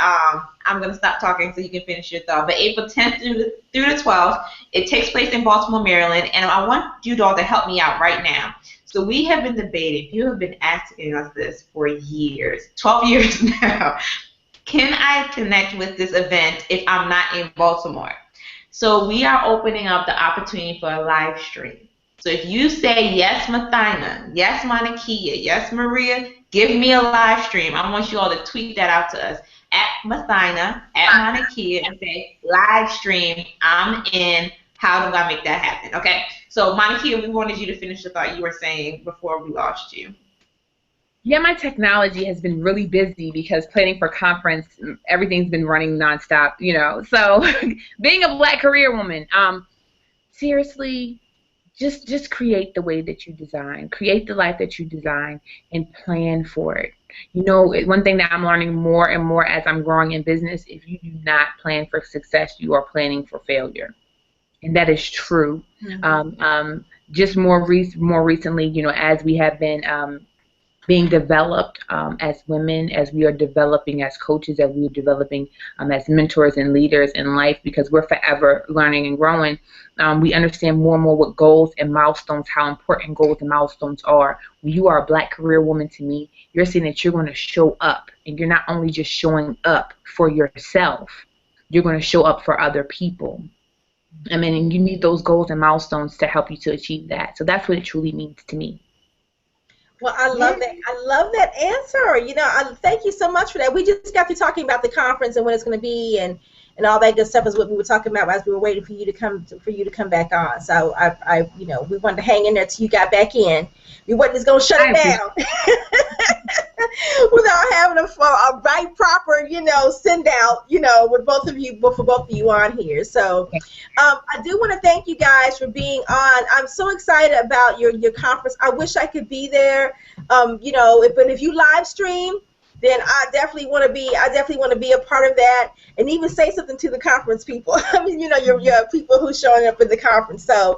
I'm going to stop talking so you can finish your thought. But April 10th through the 12th, it takes place in Baltimore, Maryland, and I want you all to help me out right now. So we have been debating, you have been asking us this for years, 12 years now. Can I connect with this event if I'm not in Baltimore? So we are opening up the opportunity for a live stream. So if you say, yes, Mothyna, yes, Monokia, yes, Maria, give me a live stream. I want you all to tweet that out to us at Mothyna, at Monokia, and say, live stream, I'm in. How do I make that happen? Okay. So Monokia, we wanted you to finish the thought you were saying before we lost you. Yeah, my technology has been really busy because planning for conference, everything's been running nonstop, you know. So being a Black career woman, seriously, just create the way that you design, create the life that you design, and plan for it. You know, one thing that I'm learning more and more as I'm growing in business, if you do not plan for success, you are planning for failure. And that is true. Just more recently, you know, as we have been being developed as women, as we are developing as coaches, as we are developing as mentors and leaders in life, because we're forever learning and growing. We understand more and more what goals and milestones, how important goals and milestones are. When you are a Black career woman, to me, you're saying that you're going to show up, and you're not only just showing up for yourself, you're going to show up for other people. I mean, and you need those goals and milestones to help you to achieve that. So that's what it truly means to me. Well, I love that. I love that answer. Thank you so much for that. We just got through talking about the conference and when it's going to be, and all that good stuff is what we were talking about as we were waiting for you to come back on. So we wanted to hang in there till you got back in. We wasn't just going to shut it down without having a right proper send out with both of you, for both of you on here. So I do want to thank you guys for being on. I'm so excited about your conference. I wish I could be there. But if you live stream, then I definitely want to be a part of that, and even say something to the conference people. I mean, your people who's showing up in the conference. So,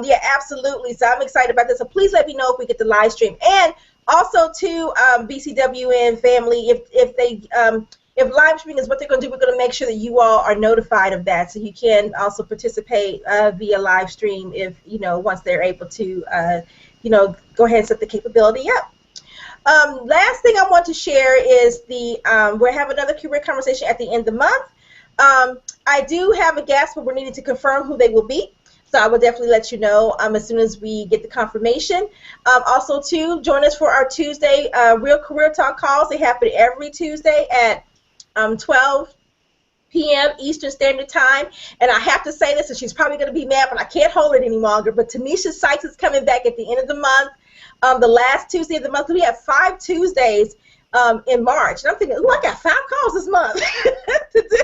yeah, absolutely. So I'm excited about this. So please let me know if we get the live stream, and also to BCWN family, if live streaming is what they're going to do, we're going to make sure that you all are notified of that, so you can also participate via live stream if once they're able to go ahead and set the capability up. Last thing I want to share is we're having another career conversation at the end of the month. I do have a guest, but we're needing to confirm who they will be. So I will definitely let you know as soon as we get the confirmation. Also, too, join us for our Tuesday Real Career Talk calls. They happen every Tuesday at 12 p.m. Eastern Standard Time. And I have to say this, and she's probably going to be mad, but I can't hold it any longer. But Tanisha Sykes is coming back at the end of the month, the last Tuesday of the month. We have 5 Tuesdays in March. And I'm thinking, I got 5 calls this month to do.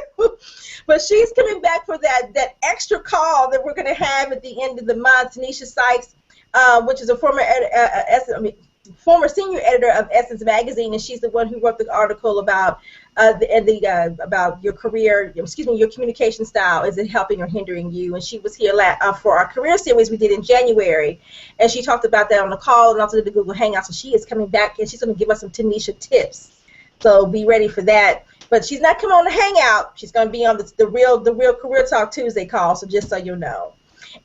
But she's coming back for that extra call that we're going to have at the end of the month. Tanisha Sykes, which is a former senior editor of Essence Magazine, and she's the one who wrote the article about about your career, your communication style. Is it helping or hindering you? And she was here for our career series we did in January, and she talked about that on the call and also did the Google Hangout. So she is coming back, and she's going to give us some Tanisha tips. So be ready for that. But she's not coming on the Hangout. She's going to be on the real Career Talk Tuesday call. So just so you know.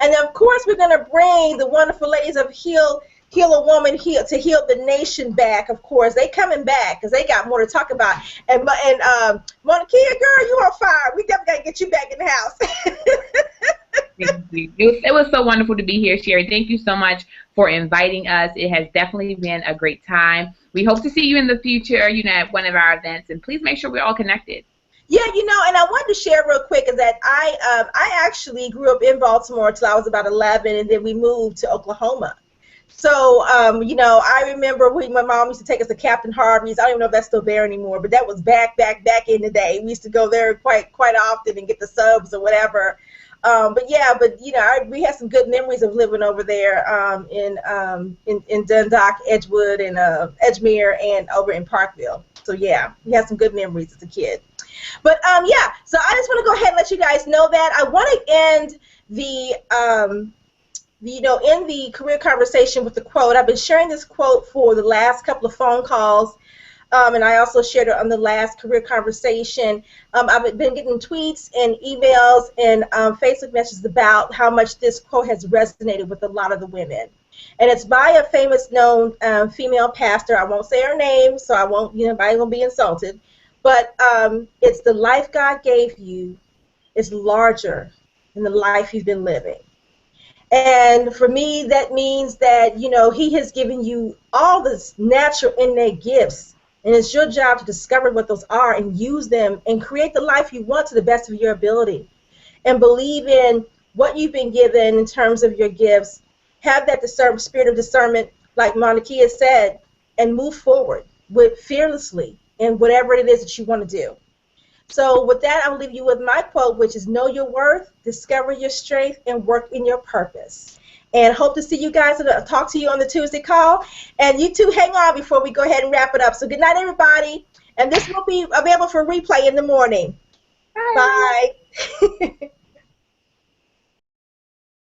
And then of course we're going to bring the wonderful ladies of Heal a Woman to heal the nation back. Of course, they coming back because they got more to talk about. And Monokia, girl, you on fire. We definitely got to get you back in the house. Thank you. It was so wonderful to be here, Sherry. Thank you so much for inviting us. It has definitely been a great time. We hope to see you in the future, at one of our events. And please make sure we're all connected. Yeah, and I wanted to share real quick is that I actually grew up in Baltimore until I was about 11, and then we moved to Oklahoma. So, I remember when my mom used to take us to Captain Harvey's. I don't even know if that's still there anymore, but that was back in the day. We used to go there quite often and get the subs or whatever. We had some good memories of living over there in Dundalk, Edgewood, and Edgemere, and over in Parkville. So yeah, we had some good memories as a kid. But so I just want to go ahead and let you guys know that I want to end in the career conversation with the quote. I've been sharing this quote for the last couple of phone calls, and I also shared it on the last career conversation. I've been getting tweets and emails and Facebook messages about how much this quote has resonated with a lot of the women. And it's by a famous known female pastor. I won't say her name, so I won't, nobody won't be insulted. But it's the life God gave you is larger than the life you've been living. And for me, that means that, he has given you all this natural innate gifts, and it's your job to discover what those are and use them and create the life you want to the best of your ability. And believe in what you've been given in terms of your gifts. Have that spirit of discernment, like Monokia said, and move forward fearlessly in whatever it is that you want to do. So with that, I'll leave you with my quote, which is know your worth, discover your strength, and work in your purpose. And hope to see you guys and talk to you on the Tuesday call. And you two hang on before we go ahead and wrap it up. So good night, everybody. And this will be available for replay in the morning. Bye. Bye.